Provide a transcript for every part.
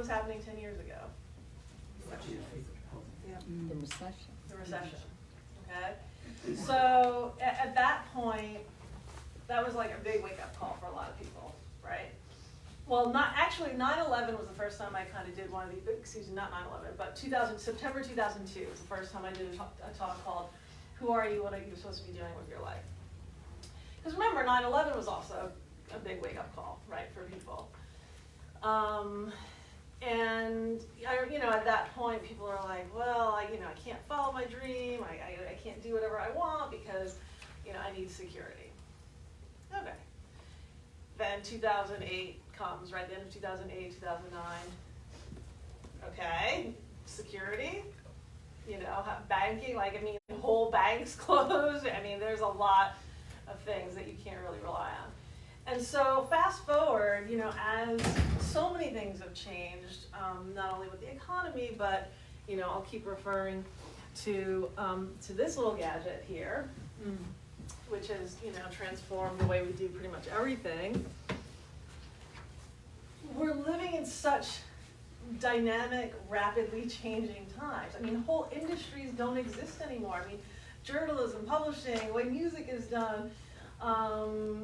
was happening 10 years ago? The recession. The recession, okay? So at that point, that was like a big wake-up call for a lot of people, right? Well, not actually, 9/11 was the first time I kind of did one of these, excuse me, not 9/11, but September 2002 was the first time I did a talk called, Who Are You, What Are You Supposed to Be Doing With Your Life? Because remember, 9/11 was also a big wake-up call, right, for people. And at that point, people are like, well, I can't follow my dream. I can't do whatever I want because, I need security. Okay. Then 2008 comes, right? The end of 2008, 2009. Okay, security. Banking. Whole banks closed. There's a lot of things that you can't really rely on. And so fast forward, as so many things have changed, not only with the economy, but, I'll keep referring to this little gadget here, which has, transformed the way we do pretty much everything. We're living in such dynamic, rapidly changing times. Whole industries don't exist anymore. Journalism, publishing, the way music is done,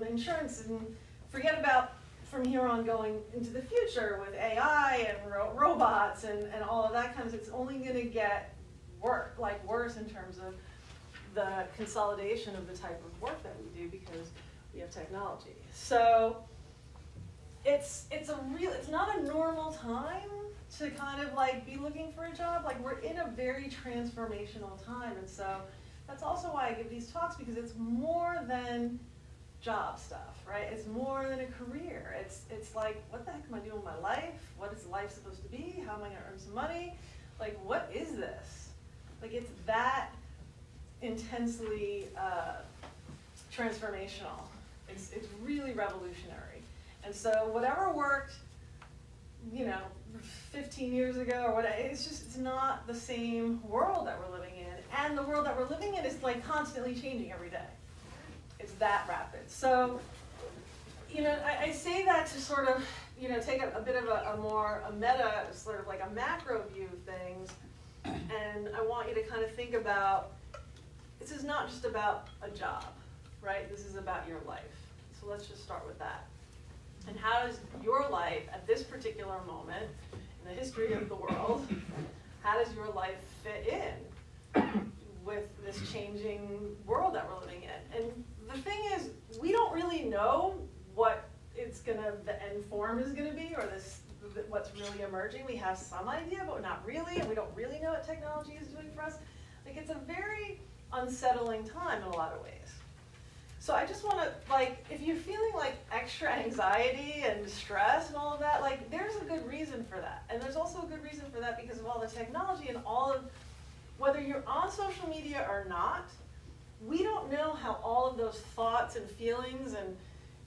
insurance, and forget about from here on going into the future with AI and robots and all of that kind of stuff. It's only going to get worse in terms of the consolidation of the type of work that we do because we have technology. So it's not a normal time to kind of be looking for a job. We're in a very transformational time, and so that's also why I give these talks, because it's more than job stuff, right? It's more than a career. It's like, what the heck am I doing with my life? What is life supposed to be? How am I going to earn some money? What is this? It's that intensely transformational. It's really revolutionary. And so whatever worked, 15 years ago or whatever, it's not the same world that we're living in. And the world that we're living in is constantly changing every day. It's that rapid. So, I say that to sort of, take a bit of a meta, sort of a macro view of things. And I want you to kind of think about, this is not just about a job, right? This is about your life. So let's just start with that. And how does your life at this particular moment in the history of the world, how does your life fit in with this changing world that we're living in? And the thing is, we don't really know what the end form is going to be, or what's really emerging. We have some idea, but not really, and we don't really know what technology is doing for us. It's a very unsettling time in a lot of ways. So I just want to, if you're feeling extra anxiety and stress and all of that, there's a good reason for that. And there's also a good reason for that because of all the technology and all of, whether you're on social media or not, we don't know how all of those thoughts and feelings and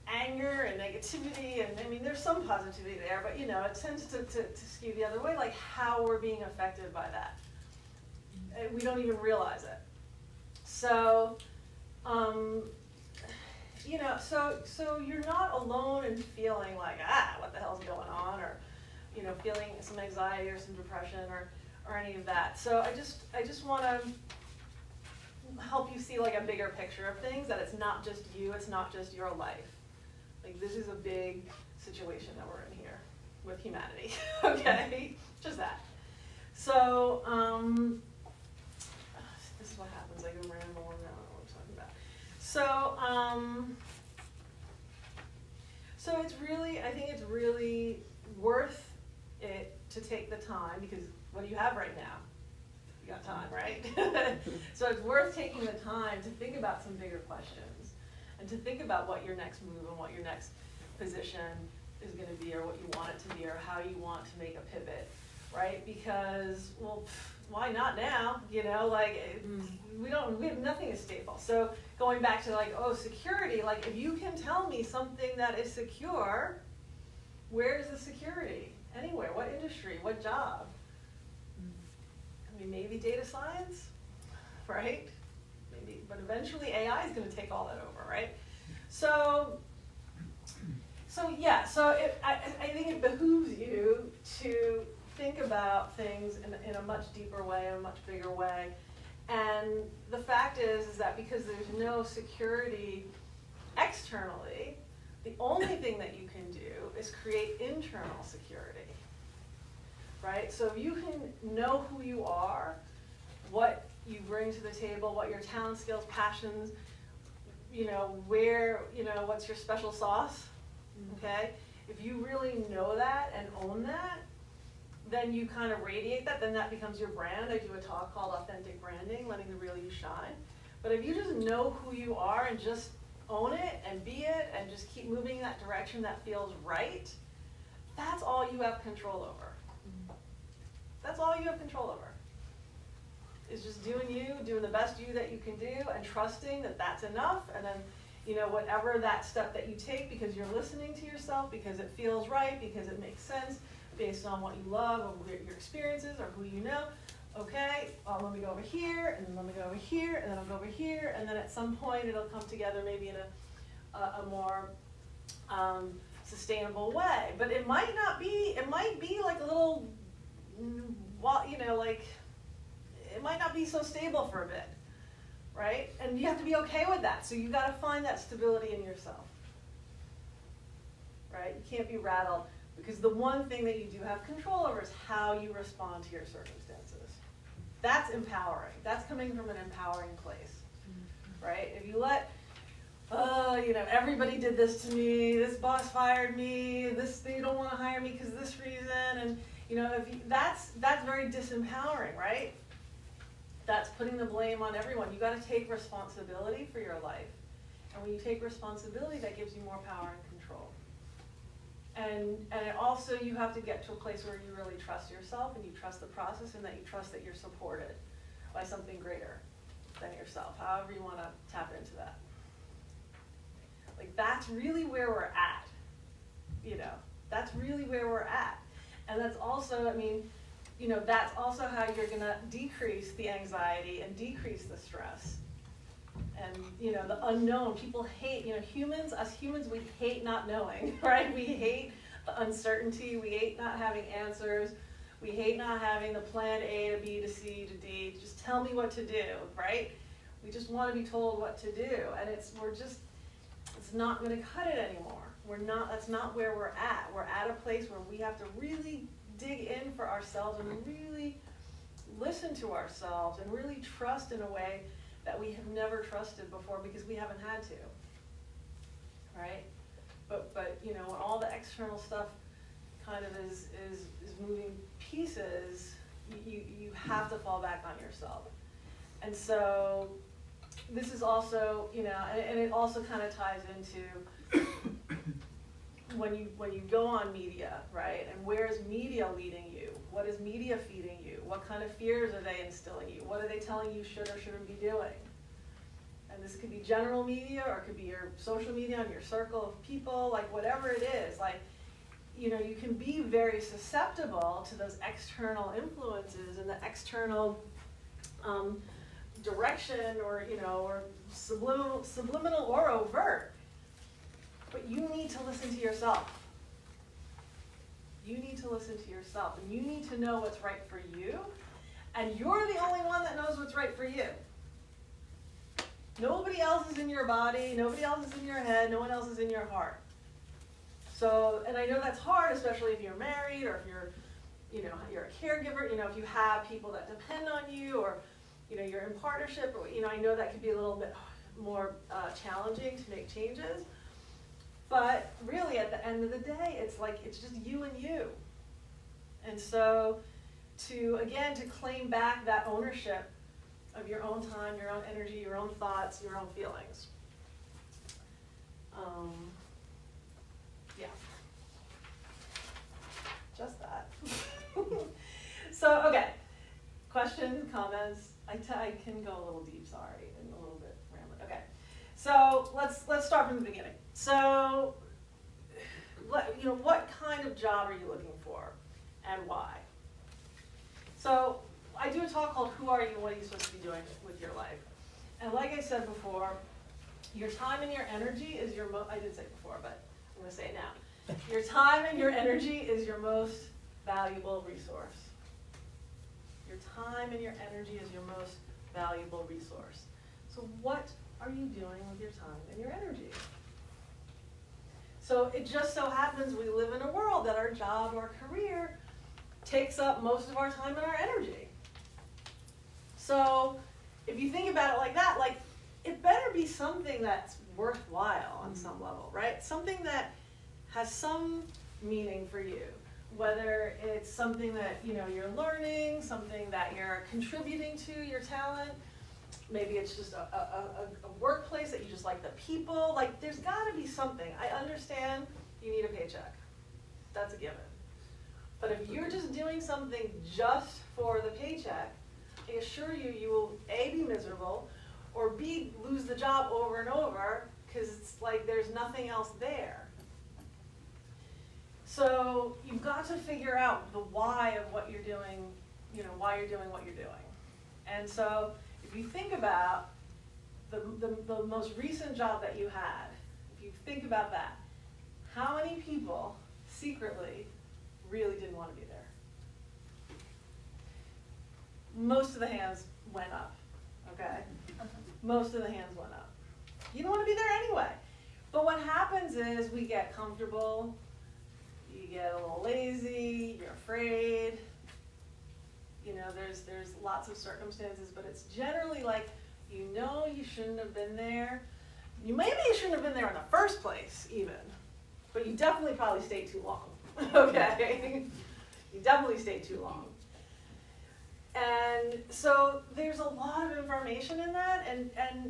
anger and negativity, and there's some positivity there, but it tends to skew the other way, how we're being affected by that. And we don't even realize it. So, so you're not alone in feeling what the hell's going on, or, feeling some anxiety or some depression or any of that. So I just want to help you see a bigger picture of things, that it's not just you, it's not just your life. This is a big situation that we're in here with humanity, okay? Just that. So, this is what happens, I go ramble and I don't know what I'm talking about. So it's really, I think it's really worth it to take the time, because what do you have right now? You got time, right? So it's worth taking the time to think about some bigger questions, and to think about what your next move and what your next position is going to be, or what you want it to be, or how you want to make a pivot, right? Because, well, why not now? We have nothing is stable. So going back to security, if you can tell me something that is secure, where's the security? Anywhere, what industry, what job? Maybe data science, right? Maybe, but eventually AI is going to take all that over, right? So yeah. So I think it behooves you to think about things in a much deeper way, a much bigger way. And the fact is that because there's no security externally, the only thing that you can do is create internal security, right? So if you can know who you are, what you bring to the table, what your talent, skills, passions, what's your special sauce, okay? If you really know that and own that, then you kind of radiate that, then that becomes your brand. I do a talk called Authentic Branding, letting the real you shine. But if you just know who you are and just own it and be it and just keep moving in that direction that feels right, that's all you have control over. That's all you have control over. Is just doing you, doing the best you that you can do, and trusting that that's enough, and then, whatever that step that you take, because you're listening to yourself, because it feels right, because it makes sense, based on what you love, or your experiences, or who you know. Okay, let me go over here, and then let me go over here, and then I'll go over here, and then at some point it'll come together maybe in a more sustainable way. But it might not be, it might be like a little, it might not be so stable for a bit, right? And you have to be okay with that. So you got to find that stability in yourself, right? You can't be rattled, because the one thing that you do have control over is how you respond to your circumstances. That's empowering. That's coming from an empowering place, right? If you let, everybody did this to me, this boss fired me, they don't want to hire me because of this reason, and that's very disempowering, right? That's putting the blame on everyone. You got to take responsibility for your life, and when you take responsibility, that gives you more power and control. And it also, you have to get to a place where you really trust yourself, and you trust the process, and that you trust that you're supported by something greater than yourself, however you want to tap into that. Like, that's really where we're at, that's really where we're at. And that's also, that's also how you're going to decrease the anxiety and decrease the stress. And, the unknown, people hate, us humans, we hate not knowing, right? We hate the uncertainty. We hate not having answers. We hate not having the plan A to B to C to D. Just tell me what to do, right? We just want to be told what to do. And it's not going to cut it anymore. That's not where we're at. We're at a place where we have to really dig in for ourselves and really listen to ourselves and really trust in a way that we have never trusted before, because we haven't had to, right? But when all the external stuff kind of is moving pieces, you have to fall back on yourself. And so this is also, and it also kind of ties into when you go on media, right? And where is media leading you? What is media feeding you? What kind of fears are they instilling you? What are they telling you should or shouldn't be doing? And this could be general media, or it could be your social media on your circle of people, like whatever it is. Like, you can be very susceptible to those external influences and the external direction, or subliminal or overt. But you need to listen to yourself. You need to listen to yourself, and you need to know what's right for you, and you're the only one that knows what's right for you. Nobody else is in your body, nobody else is in your head, no one else is in your heart. So, and I know that's hard, especially if you're married, or if you're a caregiver, if you have people that depend on you, or, you're in partnership, or, I know that could be a little bit more challenging to make changes. But really, at the end of the day, it's just you and you. And so to claim back that ownership of your own time, your own energy, your own thoughts, your own feelings. Yeah. Just that. So, okay. Questions, comments? I can go a little deep, sorry, and a little bit rambling. Okay. So let's start from the beginning. So, what kind of job are you looking for, and why? So, I do a talk called "Who Are You? What Are You Supposed to Be Doing with Your Life?" And like I said before, your time and your energy is your I did say it before, but I'm going to say it now. Your time and your energy is your most valuable resource. Your time and your energy is your most valuable resource. So what are you doing with your time and your energy? So it just so happens we live in a world that our job or career takes up most of our time and our energy. So if you think about it like that, like, it better be something that's worthwhile on some level, right? Something that has some meaning for you, whether it's something that, you know, you're learning, something that you're contributing to, your talent. Maybe it's just a workplace that you just like the people. Like, there's got to be something. I understand you need a paycheck. That's a given. But if you're just doing something just for the paycheck, I assure you, you will A, be miserable, or B, lose the job over and over, because it's like there's nothing else there. So you've got to figure out the why of what you're doing, you know, why you're doing what you're doing. And so if you think about the most recent job that you had, if you think about that, how many people secretly really didn't want to be there? Most of the hands went up, okay? Most of the hands went up. You don't want to be there anyway. But what happens is we get comfortable, you get a little lazy, you're afraid. You know, there's lots of circumstances, but it's generally like, you know, you shouldn't have been there. Maybe you shouldn't have been there in the first place, even. But you definitely probably stayed too long, okay? You definitely stayed too long. And so there's a lot of information in that, and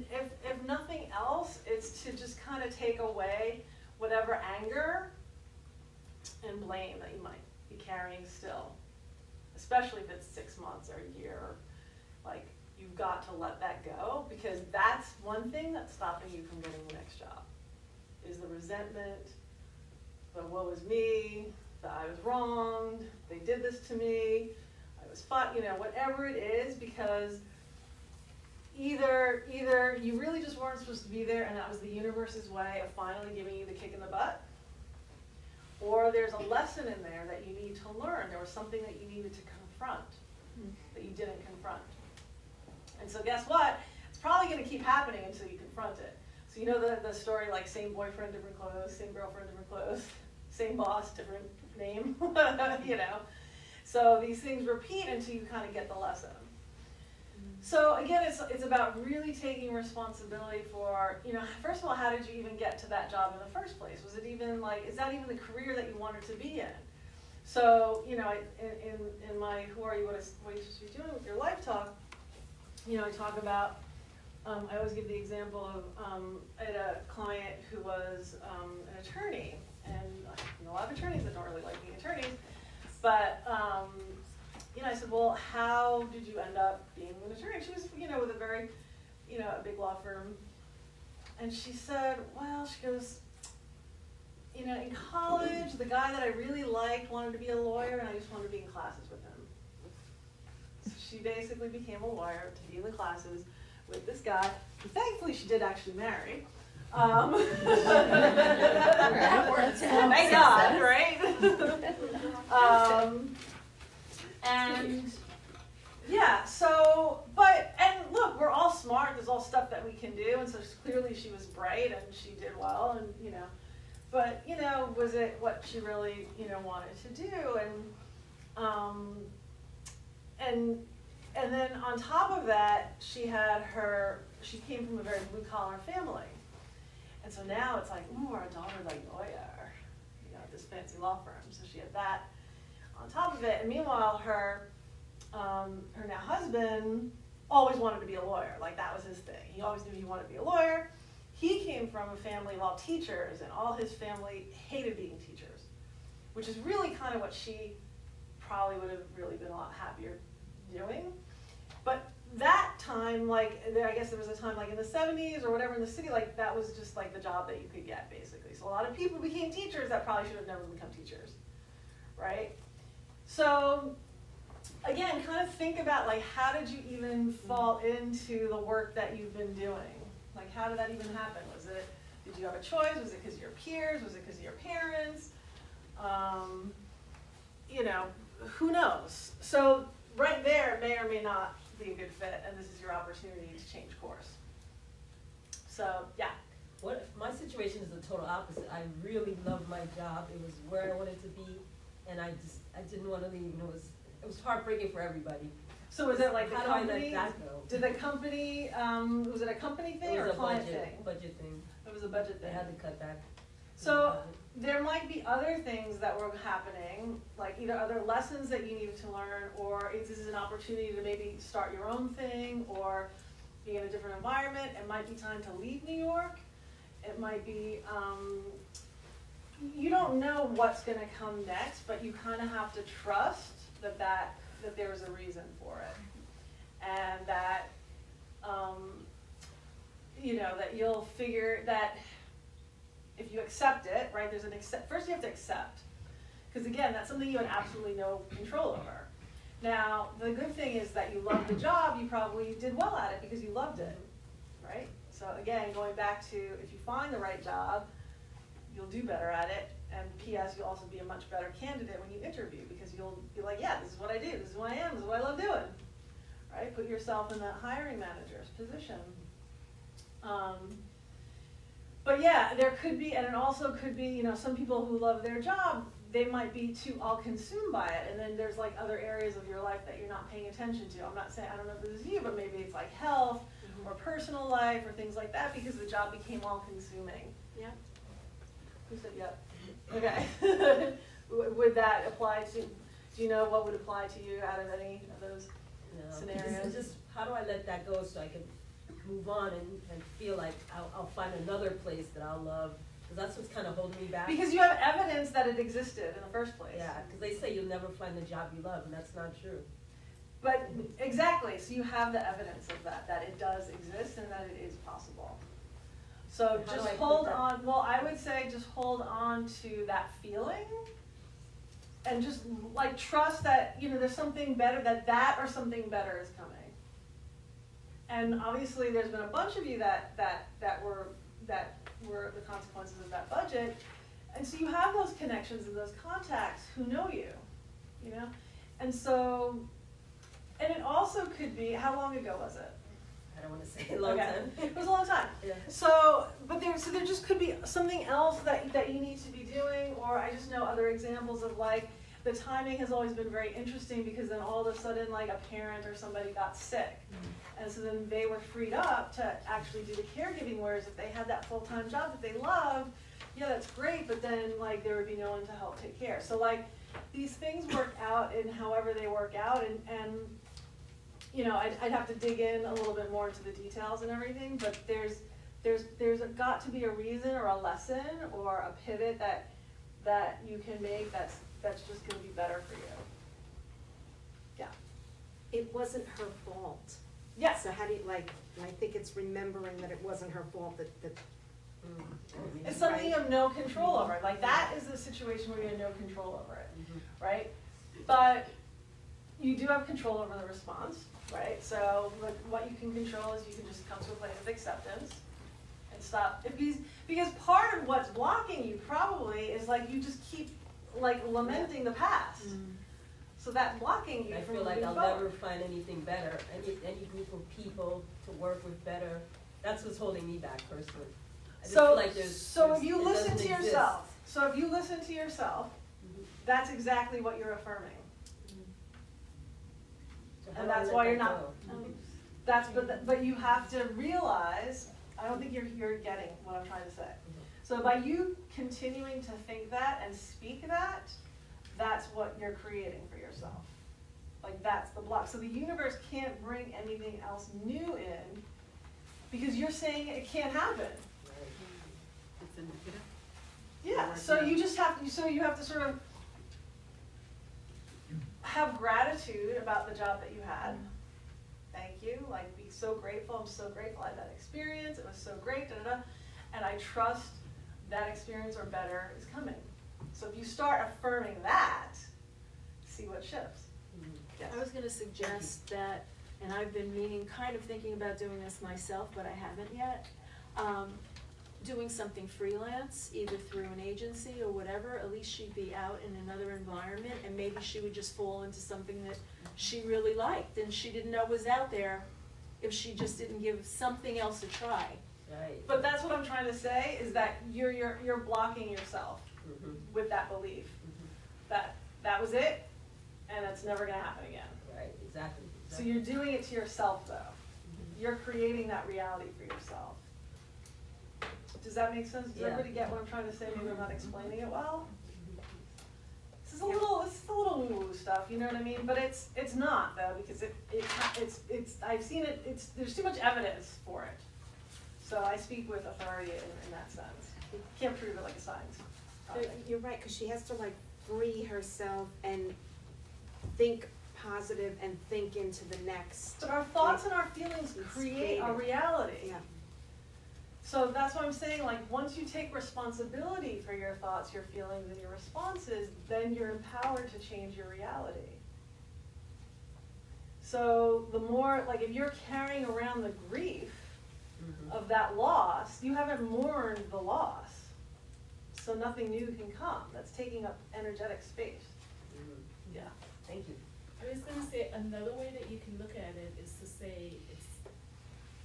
if nothing else, it's to just kind of take away whatever anger and blame that you might be carrying still, especially if it's 6 months or a year. Like, you've got to let that go, because that's one thing that's stopping you from getting the next job, is the resentment, the woe is me, the I was wronged, they did this to me, I was fought, you know, whatever it is, because either you really just weren't supposed to be there and that was the universe's way of finally giving you the kick in the butt, or there's a lesson in there that you need to learn. There was something that you needed to confront that you didn't confront. And so guess what? It's probably going to keep happening until you confront it. So you know the story, like, same boyfriend, different clothes, same girlfriend, different clothes, same boss, different name, you know. So these things repeat until you kind of get the lesson. So again, it's about really taking responsibility for, you know, first of all, how did you even get to that job in the first place? Was it even like, is that even the career that you wanted to be in? So, you know, in my Who Are You, What Are You Supposed to Be Doing with Your Life talk, you know, I talk about, I always give the example of, I had a client who was an attorney, and you know, a lot of attorneys that don't really like being attorneys, but, you know, I said, well, how did you end up being an attorney? She was, you know, with a very, you know, a big law firm. And she said, well, she goes, you know, in college, the guy that I really liked wanted to be a lawyer, and I just wanted to be in classes with him. So she basically became a lawyer to be in the classes with this guy, who thankfully she did actually marry. Thank God, right? And yeah, so, and look, we're all smart, there's all stuff that we can do, and so clearly she was bright and she did well, and you know, but you know, was it what she really, you know, wanted to do? And then on top of that, she came from a very blue collar family. And so now it's like, ooh, our daughter's like a lawyer, you know, at this fancy law firm. So she had that on top of it. And meanwhile, her now husband always wanted to be a lawyer. Like, that was his thing. He always knew he wanted to be a lawyer. He came from a family of all teachers, and all his family hated being teachers, which is really kind of what she probably would have really been a lot happier doing. But that time, like, I guess there was a time like in the 70s or whatever in the city, like that was just like the job that you could get, basically. So a lot of people became teachers that probably should have never become teachers, right? So again, kind of think about, like, how did you even fall into the work that you've been doing? Like, how did that even happen? Did you have a choice? Was it because of your peers? Was it because of your parents? You know, who knows? So right there may or may not be a good fit, and this is your opportunity to change course. So yeah. What my situation is the total opposite. I really loved my job. It was where I wanted to be, and I didn't want to leave. And it was heartbreaking for everybody. So was it like the How company? do I let that go? Did the company? Was it a company thing or a client thing? Budget thing. It was a budget thing. They had to cut back. So there might be other things that were happening, like either other lessons that you needed to learn, or this is an opportunity to maybe start your own thing, or be in a different environment. It might be time to leave New York. It might be, you don't know what's going to come next, but you kind of have to trust that there's a reason for it, and that, that you'll figure that if you accept it, right, first you have to accept, because again, that's something you had absolutely no control over. Now, the good thing is that you love the job, you probably did well at it because you loved it, right? So again, going back to, if you find the right job, you'll do better at it, and P.S., you'll also be a much better candidate when you interview, because you'll be like, yeah, this is what I do, this is who I am, this is what I love doing, right? Put yourself in the hiring manager's position. But yeah, there could be, and it also could be, some people who love their job, they might be too all consumed by it, and then there's like other areas of your life that you're not paying attention to. I'm not saying, I don't know if this is you, but maybe it's like health, or personal life, or things like that, because the job became all consuming. Yeah. Who said yep? Okay. Would that apply to, do you know what would apply to you out of any of those scenarios? It's just, how do I let that go so I can move on and feel like I'll find another place that I'll love, because that's what's kind of holding me back. Because you have evidence that it existed in the first place. Yeah, because they say you'll never find the job you love, and that's not true. But exactly, so you have the evidence of that it does exist and that it is possible. So How just do I hold on, well, I would say just hold on to that feeling, and just like trust that, there's something better, that or something better is coming. And obviously there's been a bunch of you that were the consequences of that budget. And so you have those connections and those contacts who know you, And so, and it also could be, how long ago was it? I don't want to say a long time. It was a long time. Yeah. So there just could be something else that you need to be doing, or I just know other examples of like, the timing has always been very interesting, because then all of a sudden like a parent or somebody got sick. And so then they were freed up to actually do the caregiving, whereas if they had that full-time job that they loved, yeah, that's great, but then like there would be no one to help take care. So like these things work out in however they work out, and I'd have to dig in a little bit more into the details and everything, but there's got to be a reason or a lesson or a pivot that you can make that's just going to be better for you. Yeah. It wasn't her fault. Yeah. So how do you, and I think it's remembering that it wasn't her fault, that It's something you have no control over. Like that is the situation where you have no control over it, right? But you do have control over the response, right? So what you can control is you can just come to a place of acceptance and stop. Because part of what's blocking you probably is like you just keep like lamenting the past. So that blocking you I from feel like moving I'll forward. never find anything better, any group of people to work with better. That's what's holding me back personally. I just feel like if you listen to yourself, that's exactly what you're affirming. So how And do I that's let why you're that not, go? but you have to realize, I don't think you're getting what I'm trying to say. So by you continuing to think that and speak that, that's what you're creating for yourself. Like that's the block. So the universe can't bring anything else new in because you're saying it can't happen. It's indicative. Yeah, so you just have to, you have to sort of have gratitude about the job that you had. Thank you, like be so grateful, I'm so grateful I had that experience, it was so great, and I trust that experience or better is coming. So if you start affirming that, see what shifts. Yes. I was going to suggest that, and I've been thinking about doing this myself, but I haven't yet. doing something freelance, either through an agency or whatever, at least she'd be out in another environment, and maybe she would just fall into something that she really liked and she didn't know was out there if she just didn't give something else a try. Right. But that's what I'm trying to say, is that you're blocking yourself with that belief. That was it, and it's never gonna happen again. Right, exactly. So you're doing it to yourself though. You're creating that reality for yourself. Does that make sense? Does Yeah. everybody get what I'm trying to say? Maybe I'm not explaining it well. This is a little woo-woo stuff, you know what I mean? But it's not though, because it's I've seen it. There's too much evidence for it. So I speak with authority in that sense. You can't prove it like a science project. You're right, because she has to like free herself and think positive and think into the next. But our thoughts and our feelings create our reality. Yeah. So that's what I'm saying, like, once you take responsibility for your thoughts, your feelings, and your responses, then you're empowered to change your reality. So the more, like, if you're carrying around the grief of that loss, you haven't mourned the loss. So nothing new can come. That's taking up energetic space. Yeah. Thank you. I was gonna say, another way that you can look at it is to say it's,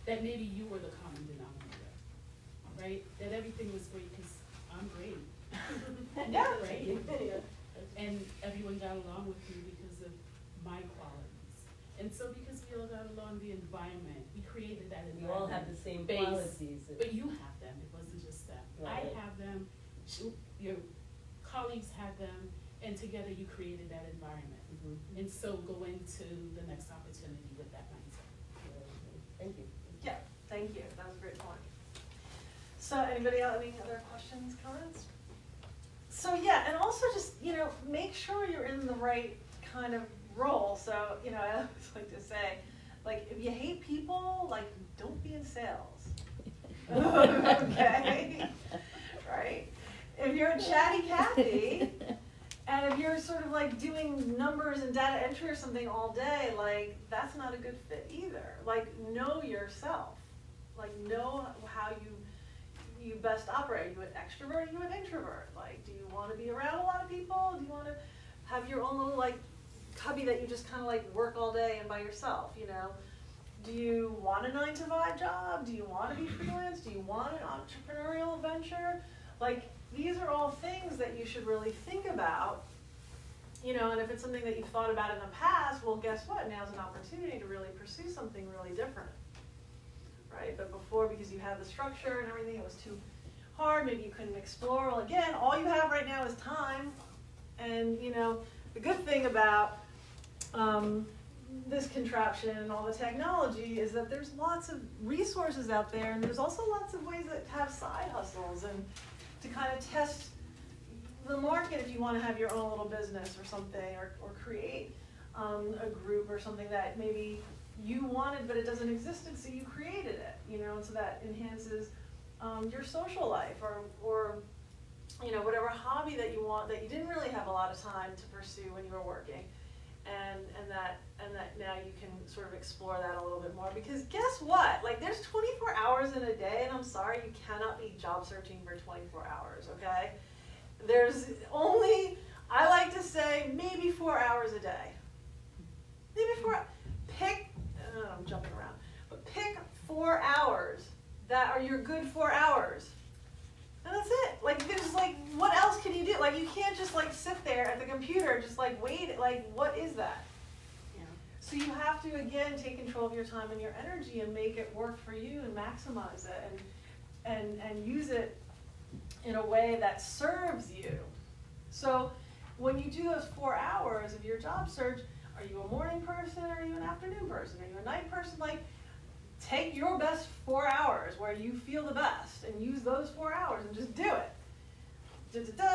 that maybe you were the common denominator, right? That everything was great, cause I'm great. Yeah. Right? And everyone got along with me because of my qualities. And so because we all got along, the environment, we created that We environment. all have the same base. qualities. But you have them, it wasn't just them. I Right. have them, your colleagues had them, and together you created that environment. And so go into the next opportunity with that mindset. Thank you. Yeah, thank you. That was a great point. So anybody else, any other questions, comments? So yeah, and also just, make sure you're in the right kind of role. So, I always like to say, like, if you hate people, like, don't be in sales. Okay? Right? If you're a chatty Cathy, and if you're sort of like doing numbers and data entry or something all day, like, that's not a good fit either. Like, know yourself. Like, know how you best operate. Are you an extrovert? Are you an introvert? Like, do you want to be around a lot of people? Do you want to have your own little, like, cubby that you just kind of, like, work all day and by yourself, Do you want a 9-to-5 job? Do you want to be freelance? Do you want an entrepreneurial venture? Like, these are all things that you should really think about, and if it's something that you've thought about in the past, well, guess what? Now's an opportunity to really pursue something really different, right? But before, because you had the structure and everything, it was too hard, maybe you couldn't explore. Well, again, all you have right now is time, and, the good thing about this contraption and all the technology is that there's lots of resources out there, and there's also lots of ways that have side hustles and to kind of test the market if you want to have your own little business or something, or create a group or something that maybe you wanted but it doesn't exist, and so you created it, and so that enhances your social life or whatever hobby that you want that you didn't really have a lot of time to pursue when you were working, and that now you can sort of explore that a little bit more, because guess what? Like, there's 24 hours in a day, and I'm sorry, you cannot be job searching for 24 hours, okay? There's only, I like to say, maybe 4 hours a day. Maybe I'm jumping around, but pick 4 hours that are your good 4 hours. And that's it. Like, there's like, what else can you do? Like, you can't just like sit there at the computer, just like wait, like, what is that? Yeah. So you have to, again, take control of your time and your energy and make it work for you and maximize it and use it in a way that serves you. So when you do those 4 hours of your job search, are you a morning person? Are you an afternoon person? Are you a night person? Like, take your best 4 hours where you feel the best and use those 4 hours and just do it.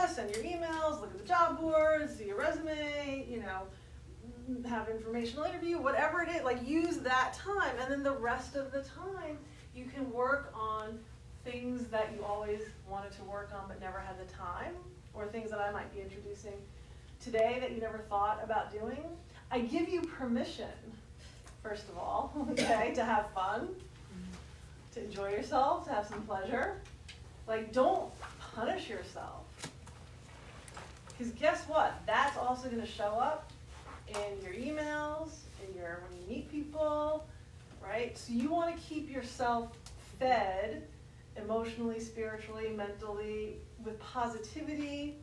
Send your emails, look at the job boards, do your resume, have informational interview, whatever it is, like, use that time, and then the rest of the time you can work on things that you always wanted to work on but never had the time, or things that I might be introducing today that you never thought about doing. I give you permission, first of all, okay, to have fun, to enjoy yourself, to have some pleasure, Like, don't punish yourself. Because guess what? That's also going to show up in your emails, when you meet people, right? So you want to keep yourself fed emotionally, spiritually, mentally, with positivity,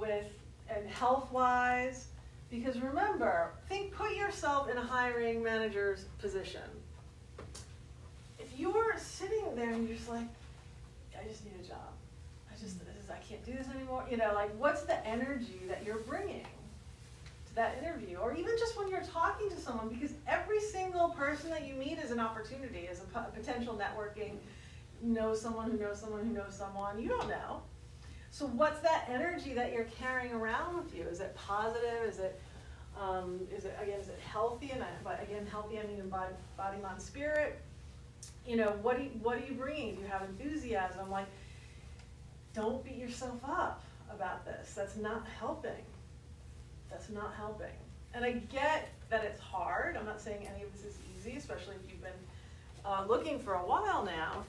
and health-wise. Because remember, put yourself in a hiring manager's position. If you're sitting there and you're just like, I just need a job. I can't do this anymore. Like, what's the energy that you're bringing to that interview? Or even just when you're talking to someone, because every single person that you meet is an opportunity, is a potential networking, know someone who knows someone who knows someone. You don't know. So what's that energy that you're carrying around with you? Is it positive? Is it healthy? And again, healthy, I mean in body, mind, spirit. What are you bringing? Do you have enthusiasm? Like, don't beat yourself up about this. That's not helping. That's not helping. And I get that it's hard. I'm not saying any of this is easy, especially if you've been looking for a while now.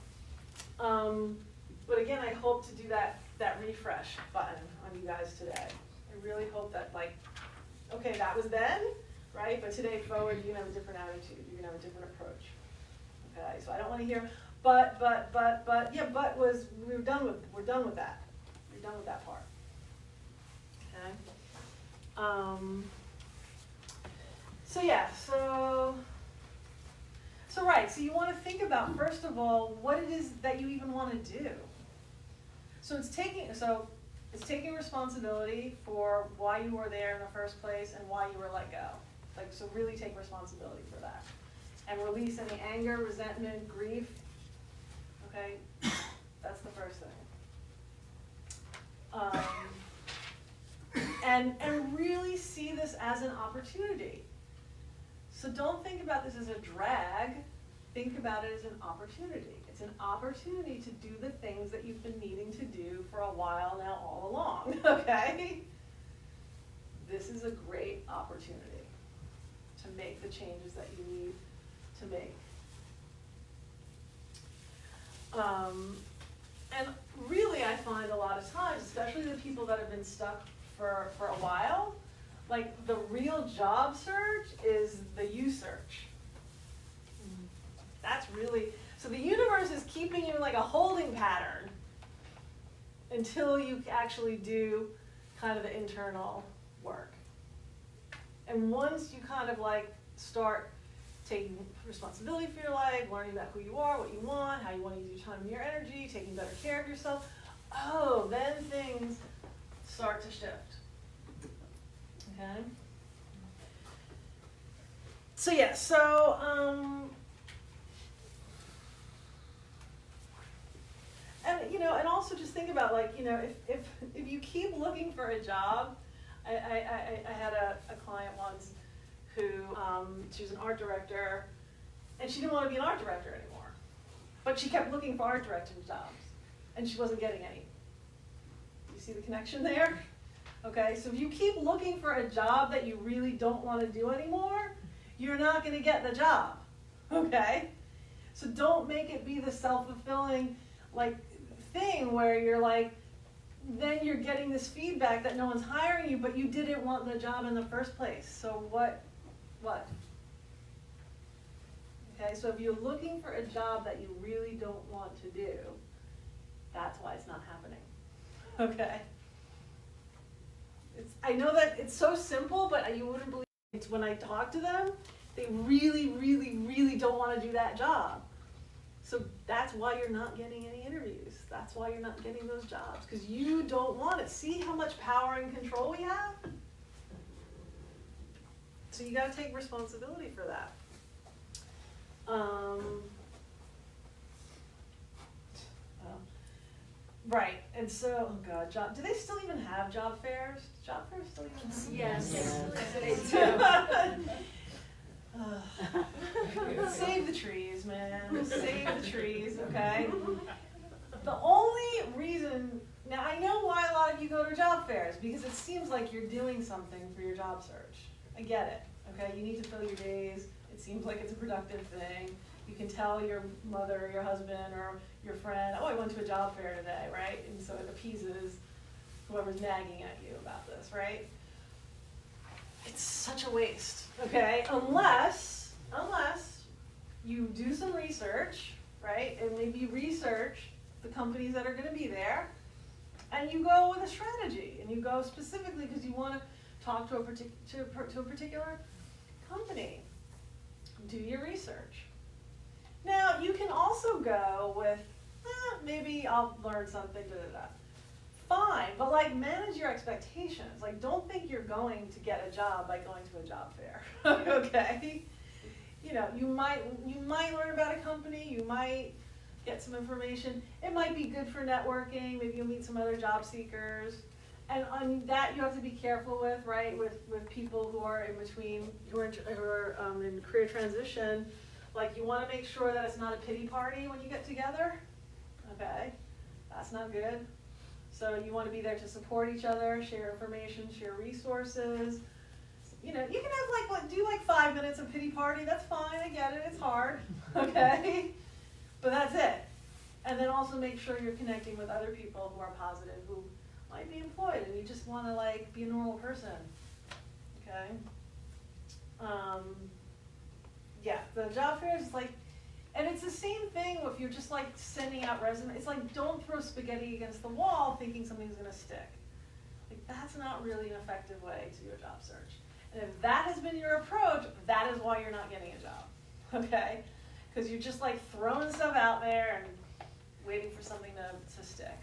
But again, I hope to do that refresh button on you guys today. I really hope that, like, okay, that was then, right? But today forward, you're gonna have a different attitude. You're gonna have a different approach. Okay, so I don't want to hear, but, yeah, we're done with that. We're done with that part. Okay. So right, so you want to think about, first of all, what it is that you even want to do. So it's taking responsibility for why you were there in the first place and why you were let go. Like, so really take responsibility for that. And release any anger, resentment, grief. Okay? That's the first thing. And really see this as an opportunity. So don't think about this as a drag. Think about it as an opportunity. It's an opportunity to do the things that you've been needing to do for a while now, all along. Okay? This is a great opportunity to make the changes that you need to make. And really, I find a lot of times, especially the people that have been stuck for a while, like, the real job search is the you search. That's really, so the universe is keeping you in like a holding pattern until you actually do kind of the internal work. And once you kind of like start taking responsibility for your life, learning about who you are, what you want, how you want to use your time and your energy, taking better care of yourself, then things start to shift. Okay? And also just think about, like, if you keep looking for a job, I had a client once who, she was an art director, and she didn't want to be an art director anymore. But she kept looking for art directing jobs, and she wasn't getting any. You see the connection there? Okay, so if you keep looking for a job that you really don't want to do anymore, you're not going to get the job. Okay? So don't make it be the self-fulfilling, like, thing where you're like, then you're getting this feedback that no one's hiring you, but you didn't want the job in the first place. So what? Okay, so if you're looking for a job that you really don't want to do, that's why it's not happening. Okay? I know that it's so simple, but you wouldn't believe it. When I talk to them, they really, really, really don't want to do that job. So that's why you're not getting any interviews. That's why you're not getting those jobs, because you don't want it. See how much power and control we have? So you got to take responsibility for that. Right, and so, oh God, do they still even have job fairs? Job fairs still even have? Yes. Save the trees, man. Save the trees, okay? The only reason, now I know why a lot of you go to job fairs, because it seems like you're doing something for your job search. I get it, okay? You need to fill your days. It seems like it's a productive thing. You can tell your mother or your husband or your friend, oh, I went to a job fair today, right? And so it appeases whoever's nagging at you about this, right? It's such a waste, okay? Unless you do some research, right? And maybe research the companies that are gonna be there, and you go with a strategy, and you go specifically because you wanna talk to a particular company. Do your research. Now, you can also go with, maybe I'll learn something, Fine, but like manage your expectations. Like don't think you're going to get a job by going to a job fair, okay? You know, you might learn about a company, you might get some information. It might be good for networking, maybe you'll meet some other job seekers. And on that you have to be careful with, right? With people who are in between, who are in career transition. Like you want to make sure that it's not a pity party when you get together, okay? That's not good. So you want to be there to support each other, share information, share resources. You know, you can have do 5 minutes of pity party, that's fine, I get it, it's hard, okay? But that's it. And then also make sure you're connecting with other people who are positive, who might be employed, and you just want to be a normal person, okay? Yeah, the job fair is and it's the same thing if you're just sending out resumes. It's don't throw spaghetti against the wall thinking something's gonna stick. That's not really an effective way to do a job search. And if that has been your approach, that is why you're not getting a job, okay? Because you're just throwing stuff out there and waiting for something to stick.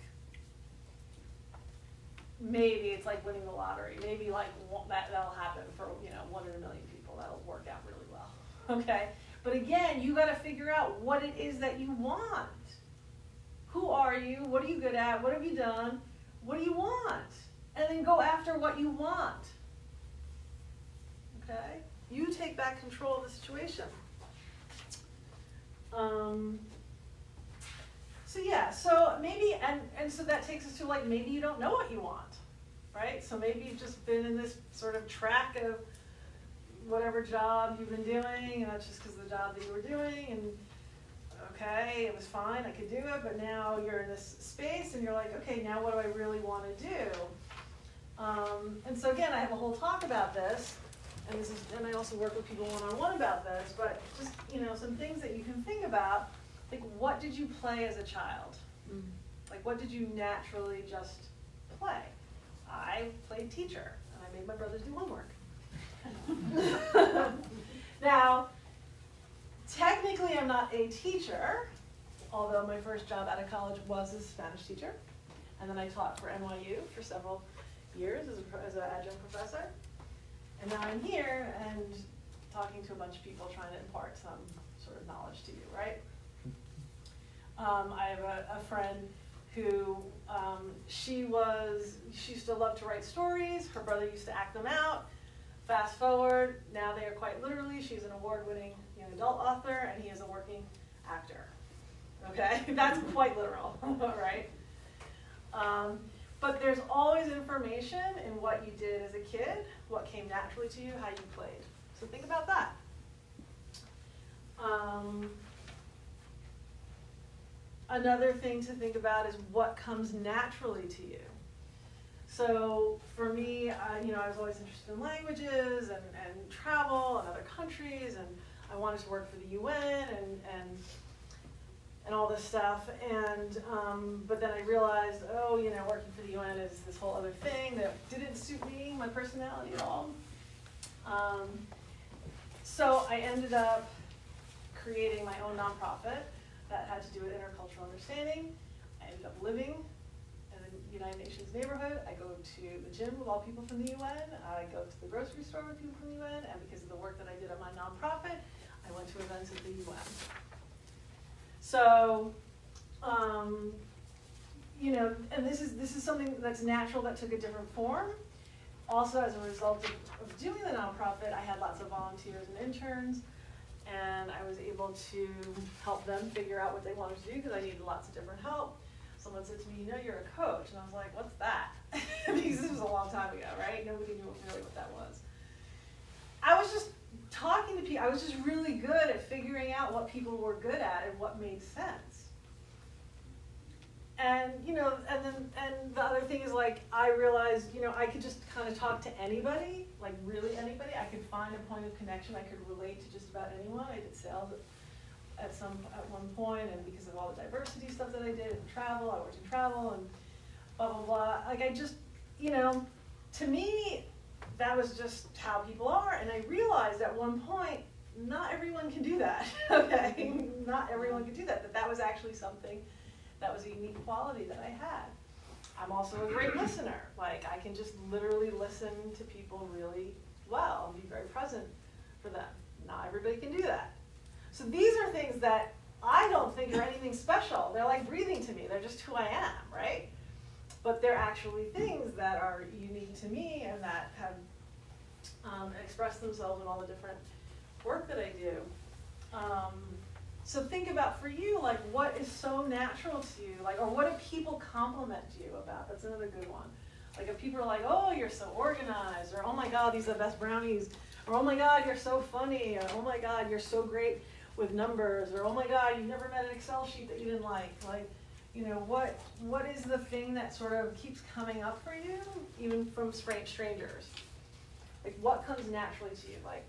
Maybe it's like winning the lottery. Maybe that'll happen for 1 in a million people. That'll work out really well, okay? But again, you got to figure out what it is that you want. Who are you? What are you good at? What have you done? What do you want? And then go after what you want. Okay? You take back control of the situation. So maybe, and so that takes us to maybe you don't know what you want, right? So maybe you've just been in this sort of track of whatever job you've been doing, and that's just because of the job that you were doing, and okay, it was fine, I could do it, but now you're in this space, and you're okay, now what do I really want to do? And so again, I have a whole talk about this, and I also work with people one-on-one about this, but just, some things that you can think about, what did you play as a child? What did you naturally just play? I played teacher, and I made my brothers do homework. Now, technically I'm not a teacher, although my first job out of college was as a Spanish teacher, and then I taught for NYU for several years as an adjunct professor, and now I'm here and talking to a bunch of people trying to impart some sort of knowledge to you, right? I have a friend who, she used to love to write stories, her brother used to act them out. Fast forward, now they are quite literally, she's an award-winning young adult author, and he is a working actor. Okay, that's quite literal, right? But there's always information in what you did as a kid, what came naturally to you, how you played. So think about that. Another thing to think about is what comes naturally to you. So for me, I was always interested in languages and travel and other countries, and I wanted to work for the UN and all this stuff. And but then I realized, working for the UN is this whole other thing that didn't suit me, my personality at all. So I ended up creating my own nonprofit that had to do with intercultural understanding. I ended up living in the United Nations neighborhood. I go to the gym with all people from the UN. I go to the grocery store with people from the UN. And because of the work that I did at my nonprofit, I went to events at the UN. So, and this is something that's natural that took a different form. Also, as a result of doing the nonprofit, I had lots of volunteers and interns, and I was able to help them figure out what they wanted to do because I needed lots of different help. Someone said to me, you're a coach. And I was like, what's that? Because this was a long time ago, right? Nobody knew really what that was. I was just talking to people, I was just really good at figuring out what people were good at and what made sense. And, you know, and the other thing is, like, I realized, you know, I could just kind of talk to anybody, like really anybody. I could find a point of connection. I could relate to just about anyone. I did sales at one point, and because of all the diversity stuff that I did, and travel, I worked in travel, and blah, blah, blah. Like, I just, you know, to me, that was just how people are. And I realized at one point, not everyone can do that, okay? Not everyone can do that, that was actually something that was a unique quality that I had. I'm also a great listener. Like, I can just literally listen to people really well and be very present for them. Not everybody can do that. So these are things that I don't think are anything special. They're like breathing to me. They're just who I am, right? But they're actually things that are unique to me and that have expressed themselves in all the different work that I do. So think about, for you, like, what is so natural to you, like, or what do people compliment you about? That's another good one. Like, if people are like, oh, you're so organized, or oh my God, these are the best brownies, or oh my God, you're so funny, or oh my God, you're so great with numbers, or oh my God, you've never met an Excel sheet that you didn't like. Like, you know, what is the thing that sort of keeps coming up for you, even from strangers? Like, what comes naturally to you? Like,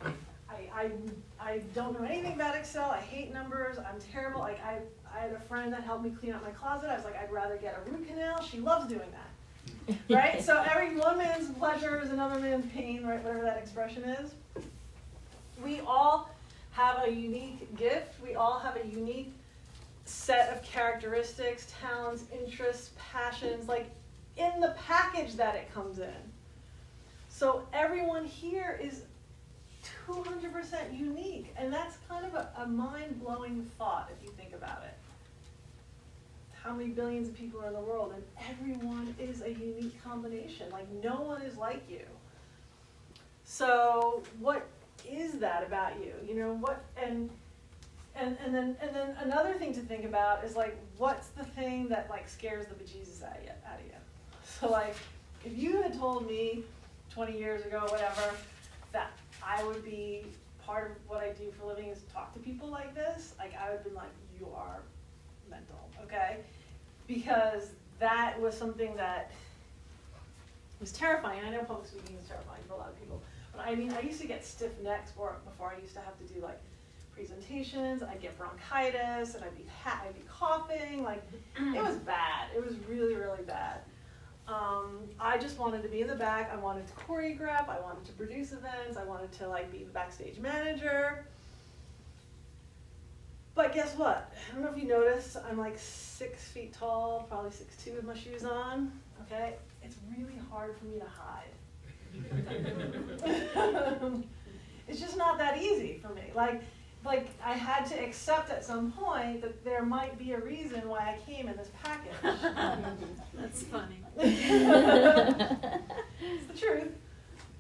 I don't know anything about Excel. I hate numbers. I'm terrible. Like, I had a friend that helped me clean out my closet. I was like, I'd rather get a root canal. She loves doing that, right? So every one man's pleasure is another man's pain, right? Whatever that expression is. We all have a unique gift. We all have a unique set of characteristics, talents, interests, passions, like in the package that it comes in. So everyone here is 200% unique, and that's kind of a mind-blowing thought if you think about it. How many billions of people are in the world, and everyone is a unique combination. Like, no one is like you. So what is that about you? You know, what, and then another thing to think about is, like, what's the thing that, like, scares the bejesus out of you? So, like, if you had told me 20 years ago, whatever, that I would be, part of what I do for a living is talk to people like this, like, I would have been like, you are mental, okay? Because that was something that was terrifying. I know public speaking is terrifying for a lot of people, but I mean, I used to get stiff necks before I used to have to do, like, presentations. I'd get bronchitis, and I'd be coughing. Like, it was bad. It was really, really bad. I just wanted to be in the back. I wanted to choreograph. I wanted to produce events. I wanted to, like, be the backstage manager. But guess what? I don't know if you noticed, I'm like 6 feet tall, probably 6'2" with my shoes on. Okay? It's really hard for me to hide. It's just not that easy for me. Like I had to accept at some point that there might be a reason why I came in this package. That's funny. It's the truth.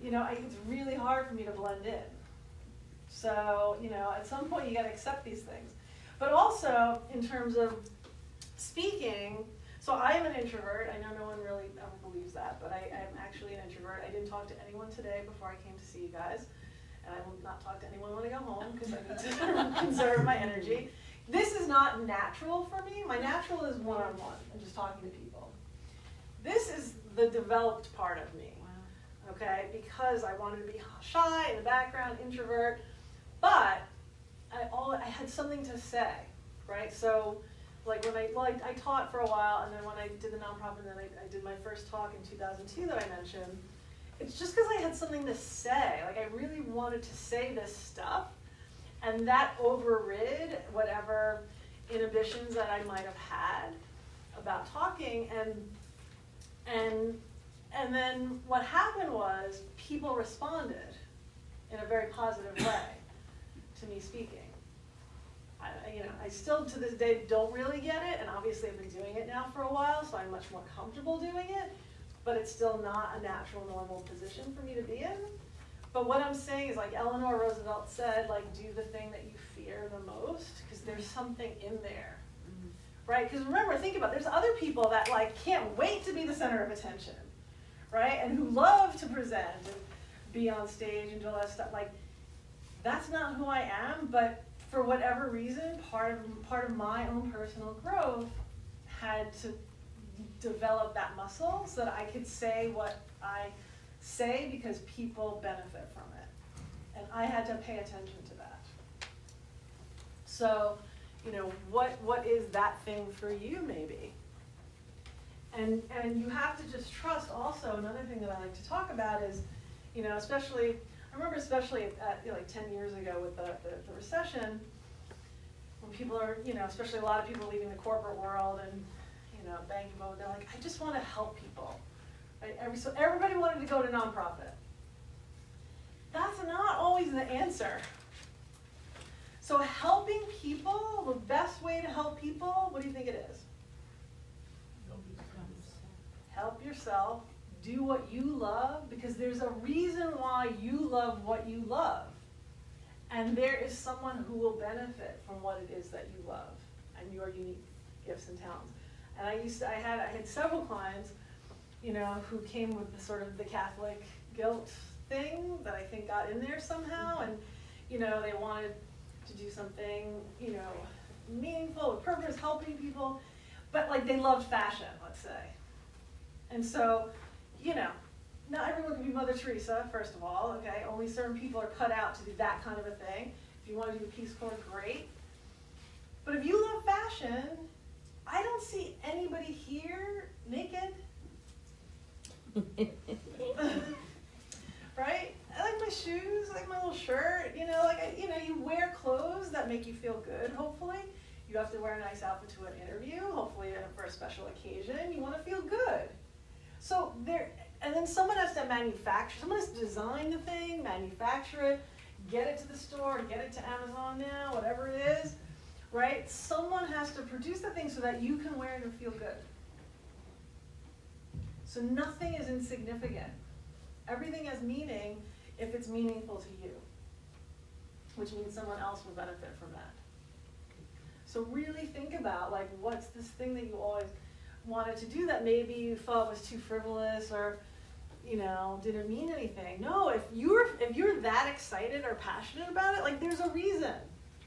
You know, it's really hard for me to blend in. So, you know, at some point you gotta accept these things. But also, in terms of speaking, so I am an introvert. I know no one really ever believes that, but I am actually an introvert. I didn't talk to anyone today before I came to see you guys. And I will not talk to anyone when I go home because I need to conserve my energy. This is not natural for me. My natural is one-on-one and just talking to people. This is the developed part of me, okay? Because I wanted to be shy, in the background, introvert, but I had something to say, right? So, like, when I taught for a while, and then when I did the nonprofit, and then I did my first talk in 2002 that I mentioned, it's just because I had something to say. Like, I really wanted to say this stuff, and that overrid whatever inhibitions that I might have had about talking. And then what happened was people responded in a very positive way to me speaking. I still to this day don't really get it, and obviously I've been doing it now for a while, so I'm much more comfortable doing it. But it's still not a natural, normal position for me to be in. But what I'm saying is, like Eleanor Roosevelt said, like, do the thing that you fear the most, because there's something in there, right? Because remember, think about it, there's other people that, like, can't wait to be the center of attention, right? And who love to present and be on stage and do all that stuff. Like, that's not who I am, but for whatever reason, part of my own personal growth had to develop that muscle so that I could say what I say because people benefit from it. And I had to pay attention to that. So, you know, what is that thing for you maybe? And you have to just trust also, another thing that I like to talk about is, you know, especially, I remember especially at like 10 years ago with the recession, when people are, you know, especially a lot of people leaving the corporate world and, you know, banking mode, they're like, I just want to help people. Right? So everybody wanted to go to nonprofit. That's not always the answer. So helping people, the best way to help people, what do you think it is? Help yourself, do what you love, because there's a reason why you love what you love. And there is someone who will benefit from what it is that you love and your unique gifts and talents. And I had several clients, you know, who came with the sort of the Catholic guilt thing that I think got in there somehow, and, you know, they wanted to do something, you know, meaningful, with purpose, helping people, but like they loved fashion, let's say. And so, you know, not everyone can be Mother Teresa, first of all, okay? Only certain people are cut out to do that kind of a thing. If you want to do the Peace Corps, great. But if you love fashion, I don't see anybody here naked. Right? I like my shoes, I like my little shirt, you know, like, you know, you wear clothes that make you feel good, hopefully. You have to wear a nice outfit to an interview, hopefully for a special occasion. You want to feel good. So and then someone has to someone has to design the thing, manufacture it, get it to the store, get it to Amazon now, whatever it is, right? Someone has to produce the thing so that you can wear it and feel good. So nothing is insignificant. Everything has meaning if it's meaningful to you, which means someone else will benefit from that. So really think about, like, what's this thing that you always wanted to do that maybe you thought was too frivolous or, you know, didn't mean anything. No, if you're that excited or passionate about it, like, there's a reason.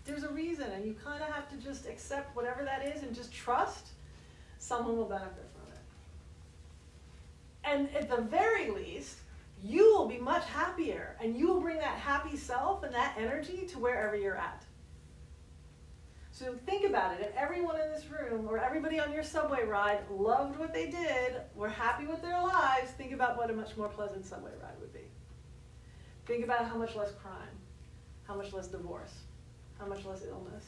There's a reason, and you kind of have to just accept whatever that is and just trust someone will benefit from it. And at the very least, you will be much happier, and you will bring that happy self and that energy to wherever you're at. So think about it. If everyone in this room or everybody on your subway ride loved what they did, were happy with their lives, think about what a much more pleasant subway ride would be. Think about how much less crime, how much less divorce, how much less illness.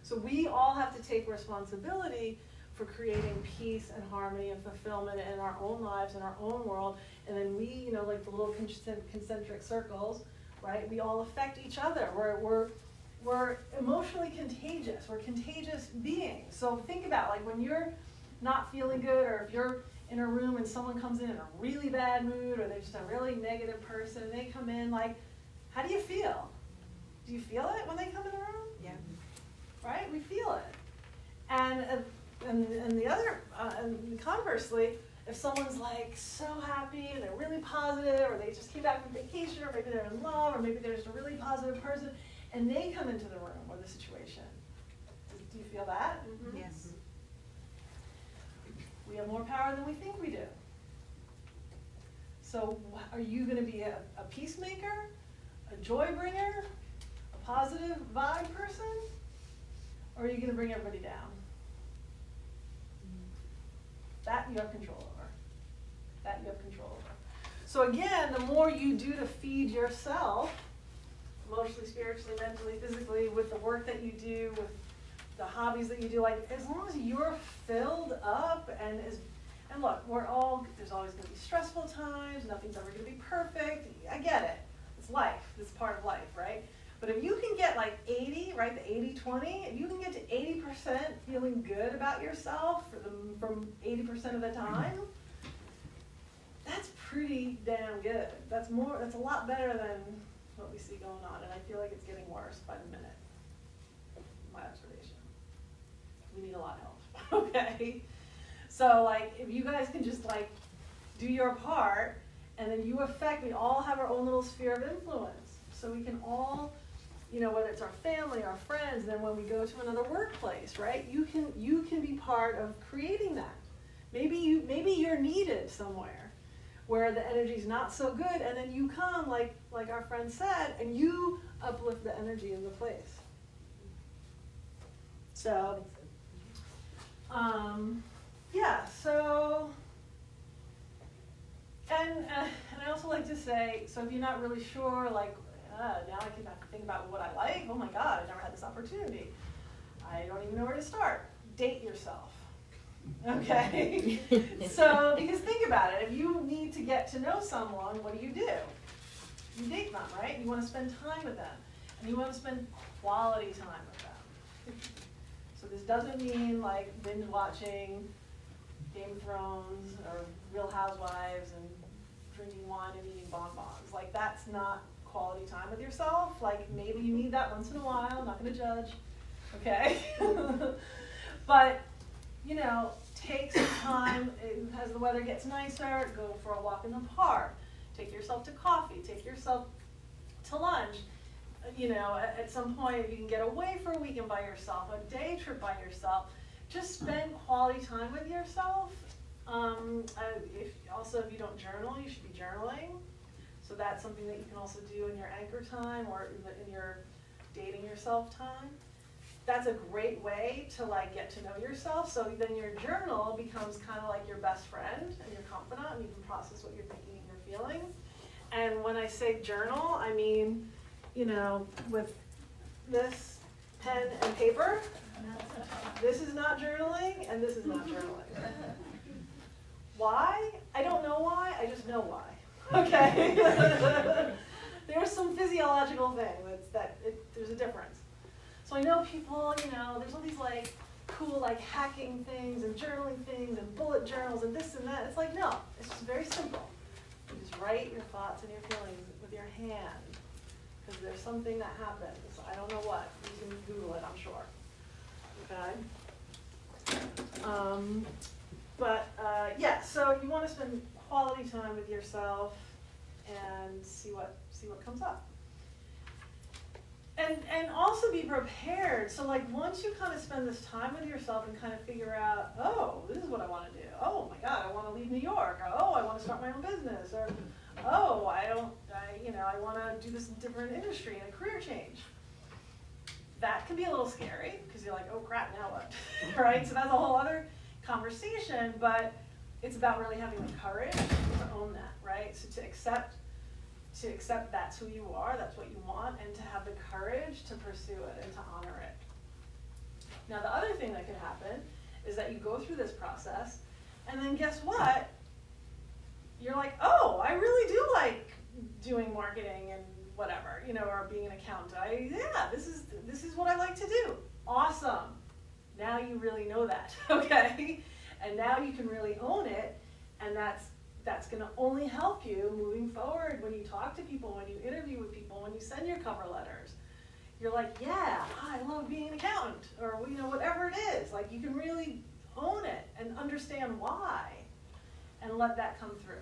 So we all have to take responsibility for creating peace and harmony and fulfillment in our own lives, in our own world. And then we, you know, like the little concentric circles, right? We all affect each other. We're emotionally contagious. We're contagious beings. So think about, like, when you're not feeling good, or if you're in a room and someone comes in a really bad mood, or they're just a really negative person, and they come in, like, how do you feel? Do you feel it when they come in the room? Yeah. Right? We feel it. And the other, and conversely, if someone's like so happy and they're really positive, or they just came back from vacation, or maybe they're in love, or maybe they're just a really positive person, and they come into the room or the situation, do you feel that? Mm-hmm. Yes. We have more power than we think we do. So are you going to be a peacemaker, a joy bringer, a positive vibe person, or are you going to bring everybody down? That you have control over. That you have control over. So again, the more you do to feed yourself, emotionally, spiritually, mentally, physically, with the work that you do, with the hobbies that you do, like, as long as you're filled up and look, there's always going to be stressful times, nothing's ever going to be perfect. I get it. It's life. It's part of life, right? But if you can get like 80, right, the 80-20, if you can get to 80% feeling good about yourself from 80% of the time, that's pretty damn good. That's a lot better than what we see going on, and I feel like it's getting worse by the minute. My observation. We need a lot of help. Okay? So, like, if you guys can just, like, do your part, and then we all have our own little sphere of influence. So we can all, you know, whether it's our family, our friends, then when we go to another workplace, right? You can be part of creating that. Maybe you're needed somewhere where the energy's not so good, and then you come, like our friend said, and you uplift the energy in the place. So, yeah, so, and I also like to say, so if you're not really sure, like, now I can have to think about what I like, oh my God, I never had this opportunity. I don't even know where to start. Date yourself. Okay? So, because think about it, if you need to get to know someone, what do? You date them, right? You want to spend time with them. And you want to spend quality time with them. So this doesn't mean like binge watching Game of Thrones or Real Housewives and drinking wine and eating bonbons. Like that's not quality time with yourself. Like maybe you need that once in a while, I'm not gonna judge, okay? But, you know, take some time as the weather gets nicer, go for a walk in the park, take yourself to coffee, take yourself to lunch. You know, at some point if you can get away for a weekend by yourself, a day trip by yourself, just spend quality time with yourself. If you don't journal, you should be journaling. So that's something that you can also do in your anchor time or in your dating yourself time. That's a great way to like get to know yourself. So then your journal becomes kind of like your best friend and your confidant, and you can process what you're thinking and you're feeling. And when I say journal, I mean, you know, with this pen and paper, this is not journaling, and this is not journaling. Why? I don't know why, I just know why. Okay? There's some physiological thing there's a difference. So I know people, you know, there's all these like cool like hacking things and journaling things and bullet journals and this and that. It's like, no, it's just very simple. You just write your thoughts and your feelings with your hand. Because there's something that happens. I don't know what. You can Google it, I'm sure. Okay? Yeah, so you want to spend quality time with yourself and see what comes up. And also be prepared. So like once you kind of spend this time with yourself and kind of figure out, oh, this is what I want to do. Oh my God, I want to leave New York. Or, oh, I want to start my own business. Or, oh, I want to do this different industry and a career change. That can be a little scary because you're like, oh crap, now what? Right? So that's a whole other conversation, but it's about really having the courage to own that, right? So to accept that's who you are, that's what you want, and to have the courage to pursue it and to honor it. Now the other thing that could happen is that you go through this process, and then guess what? You're like, oh, I really do like doing marketing and whatever, you know, or being an accountant. This is what I like to do. Awesome. Now you really know that, okay? And now you can really own it, and that's going to only help you moving forward when you talk to people, when you interview with people, when you send your cover letters. You're like, yeah, I love being an accountant, or you know, whatever it is. Like you can really own it and understand why, and let that come through.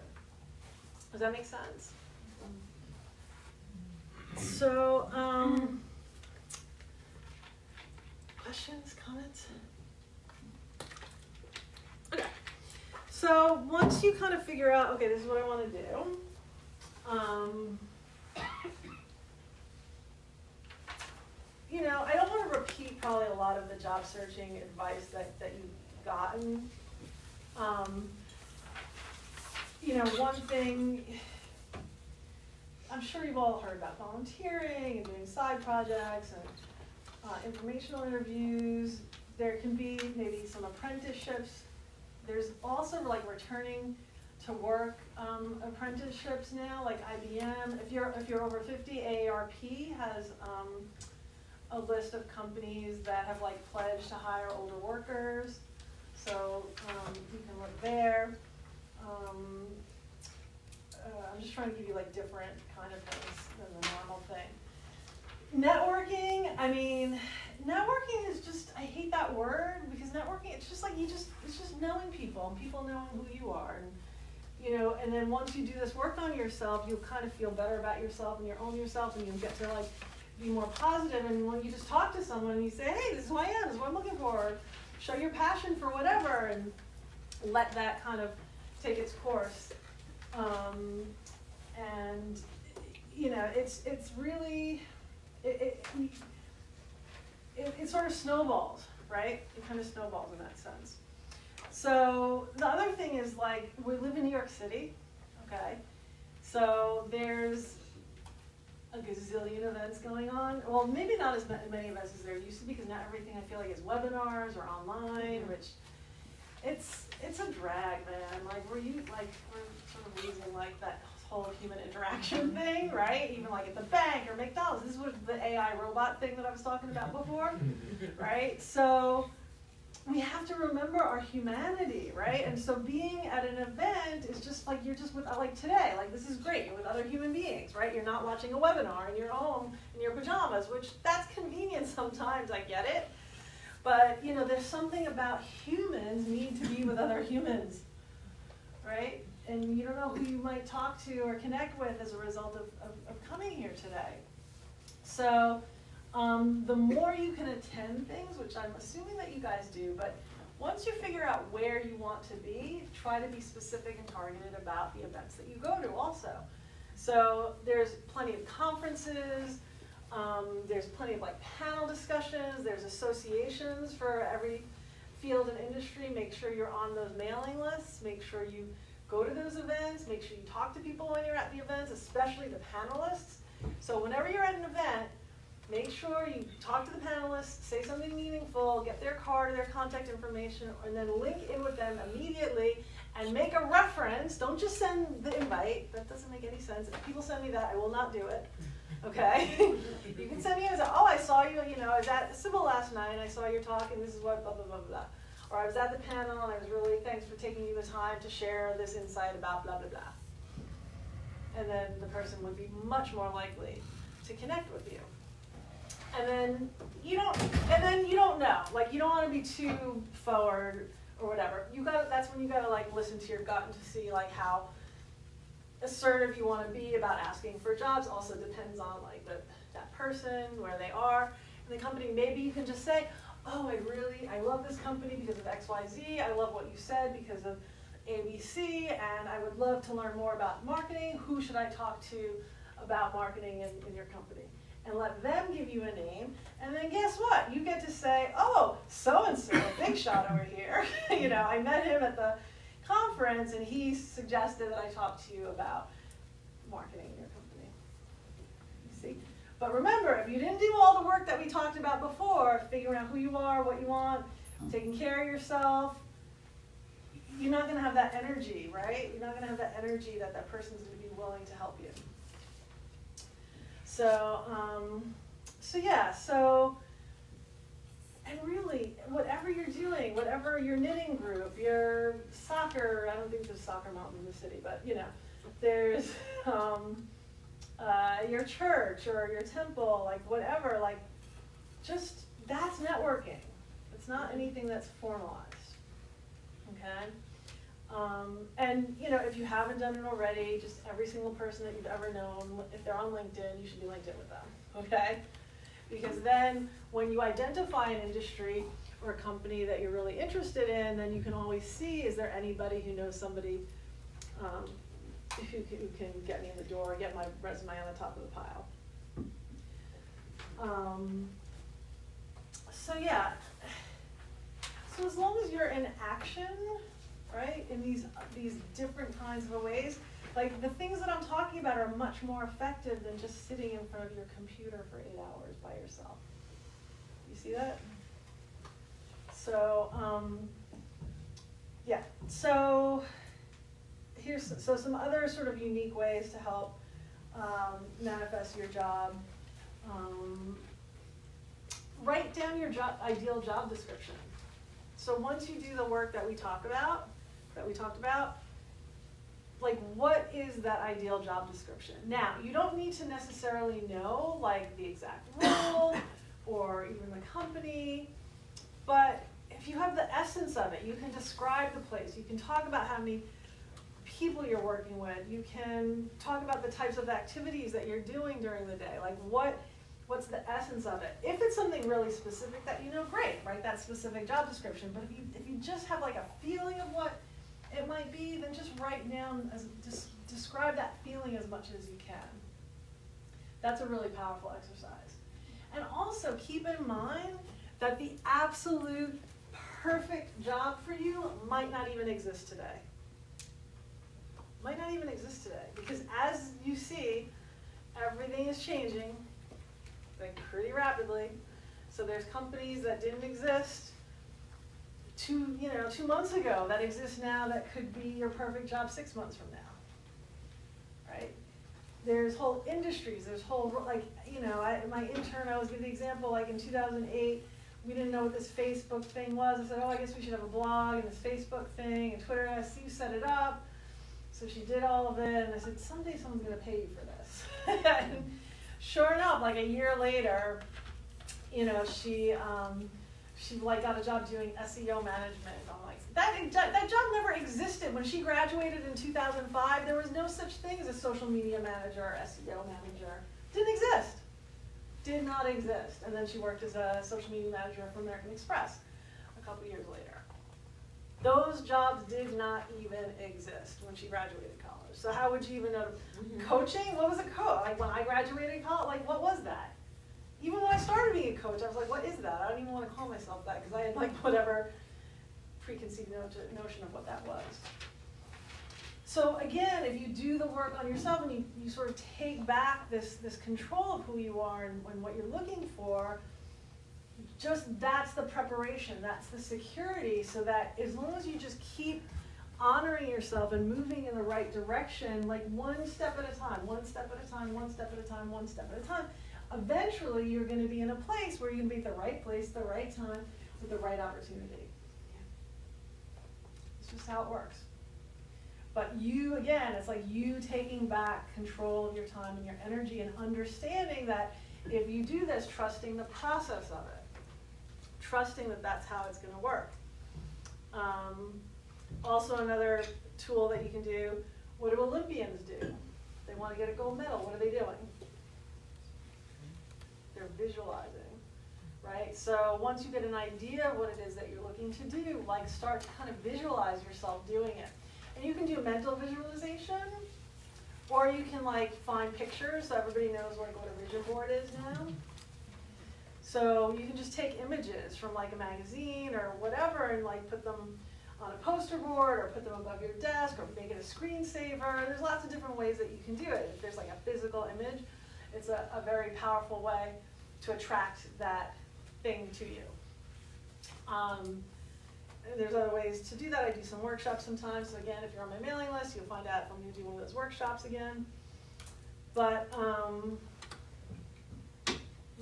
Does that make sense? So, questions, comments? Okay. So once you kind of figure out, okay, this is what I want to do, you know, I don't want to repeat probably a lot of the job searching advice that you've gotten. You know, one thing, I'm sure you've all heard about volunteering and doing side projects and informational interviews. There can be maybe some apprenticeships. There's also like returning to work apprenticeships now, like IBM. If you're over 50, AARP has a list of companies that have like pledged to hire older workers. So you can look there. I'm just trying to give you like different kind of things than the normal thing. Networking, I mean, networking is just, I hate that word because networking, it's just like it's just knowing people and people knowing who you are. And, you know, and then once you do this work on yourself, you'll kind of feel better about yourself and you'll own yourself and you'll get to like be more positive. And when you just talk to someone and you say, hey, this is who I am, this is what I'm looking for, show your passion for whatever, and let that kind of take its course. And you know, it's really, it sort of snowballs, right? It kind of snowballs in that sense. So the other thing is, like, we live in New York City, okay? So there's a gazillion events going on. Well, maybe not as many events as there used to be, because not everything I feel like is webinars or online, which it's a drag, man. Like, we're sort of losing like that whole human interaction thing, right? Even like at the bank or McDonald's. This was the AI robot thing that I was talking about before, right? So we have to remember our humanity, right? And so being at an event is just like, you're just with, like today, like this is great, you're with other human beings, right? You're not watching a webinar in your home in your pajamas, which that's convenient sometimes, I get it. But, you know, there's something about humans need to be with other humans, right? And you don't know who you might talk to or connect with as a result of coming here today. So the more you can attend things, which I'm assuming that you guys do, but once you figure out where you want to be, try to be specific and targeted about the events that you go to also. So there's plenty of conferences, there's plenty of like panel discussions, there's associations for every field and industry. Make sure you're on those mailing lists, make sure you go to those events, make sure you talk to people when you're at the events, especially the panelists. So whenever you're at an event, make sure you talk to the panelists, say something meaningful, get their card or their contact information, and then link in with them immediately and make a reference. Don't just send the invite. That doesn't make any sense. If people send me that, I will not do it. Okay? You can send me as, oh, I saw you, you know, I was at Sybil last night and I saw your talk and this is what, blah, blah, blah, blah. Or I was at the panel and I was really, thanks for taking you the time to share this insight about blah, blah, blah. And then the person would be much more likely to connect with you. And then you don't know, like you don't want to be too forward or whatever. That's when you gotta like listen to your gut and to see like how assertive you want to be about asking for jobs. Also depends on like that person, where they are in the company. Maybe you can just say, oh, I love this company because of XYZ. I love what you said because of ABC, and I would love to learn more about marketing. Who should I talk to about marketing in your company? And let them give you a name, and then guess what? You get to say, oh, so-and-so, big shot over here. You know, I met him at the conference, and he suggested that I talk to you about marketing in your company. You see? But remember, if you didn't do all the work that we talked about before, figuring out who you are, what you want, taking care of yourself, you're not going to have that energy, right? You're not going to have that energy that person's going to be willing to help you. So, and really, whatever you're doing, whatever your knitting group, your soccer, I don't think there's soccer mountain in the city, but you know, there's your church or your temple, like whatever, like just, that's networking. It's not anything that's formalized, okay? And you know, if you haven't done it already, just every single person that you've ever known, if they're on LinkedIn, you should be LinkedIn with them, okay? Because then when you identify an industry or a company that you're really interested in, then you can always see, is there anybody who knows somebody who can get me in the door, get my resume on the top of the pile. So as long as you're in action, right, in these different kinds of ways, like the things that I'm talking about are much more effective than just sitting in front of your computer for 8 hours by yourself. You see that? So, so here's some other sort of unique ways to help manifest your job. Write down your ideal job description. So once you do the work that we talked about, like what is that ideal job description? Now, you don't need to necessarily know like the exact role or even the company, but if you have the essence of it, you can describe the place, you can talk about how many people you're working with. You can talk about the types of activities that you're doing during the day, like what's the essence of it. If it's something really specific that you know, great, write that specific job description. But if you just have like a feeling of what it might be, then just write down, describe that feeling as much as you can. That's a really powerful exercise. And also keep in mind that the absolute perfect job for you might not even exist today. Might not even exist today, because as you see, everything is changing like pretty rapidly. So there's companies that didn't exist 2 months ago that exist now that could be your perfect job 6 months from now, right? There's whole industries, there's whole, like, my intern, I always give the example, like in 2008, we didn't know what this Facebook thing was. I said, oh, I guess we should have a blog and this Facebook thing and Twitter. I see you set it up. So she did all of it, and I said, someday someone's gonna pay you for this. And sure enough, like a year later, she like got a job doing SEO management. I'm like, that job never existed. When she graduated in 2005, there was no such thing as a social media manager or SEO manager. Didn't exist. Did not exist. And then she worked as a social media manager for American Express a couple years later. Those jobs did not even exist when she graduated college. So how would you even know? Coaching? What was a coach? Like when I graduated college, like what was that? Even when I started being a coach, I was like, what is that? I don't even want to call myself that because I had like whatever preconceived notion of what that was. So again, if you do the work on yourself and you sort of take back this control of who you are and what you're looking for, just that's the preparation, that's the security, so that as long as you just keep honoring yourself and moving in the right direction, like one step at a time, one step at a time, one step at a time, one step at a time, eventually you're going to be in a place where you're going to be at the right place, the right time, with the right opportunity. It's just how it works. But you, again, it's like you taking back control of your time and your energy and understanding that if you do this, trusting the process of it. Trusting that that's how it's going to work. Also another tool that you can do, what do Olympians do? They want to get a gold medal. What are they doing? They're visualizing, right? So once you get an idea of what it is that you're looking to do, like start to kind of visualize yourself doing it. And you can do mental visualization, or you can like find pictures so everybody knows like what a vision board is now. So you can just take images from like a magazine or whatever and like put them on a poster board or put them above your desk or make it a screensaver. There's lots of different ways that you can do it. If there's like a physical image, it's a very powerful way to attract that thing to you. There's other ways to do that. I do some workshops sometimes. So again, if you're on my mailing list, you'll find out if I'm going to do one of those workshops again. But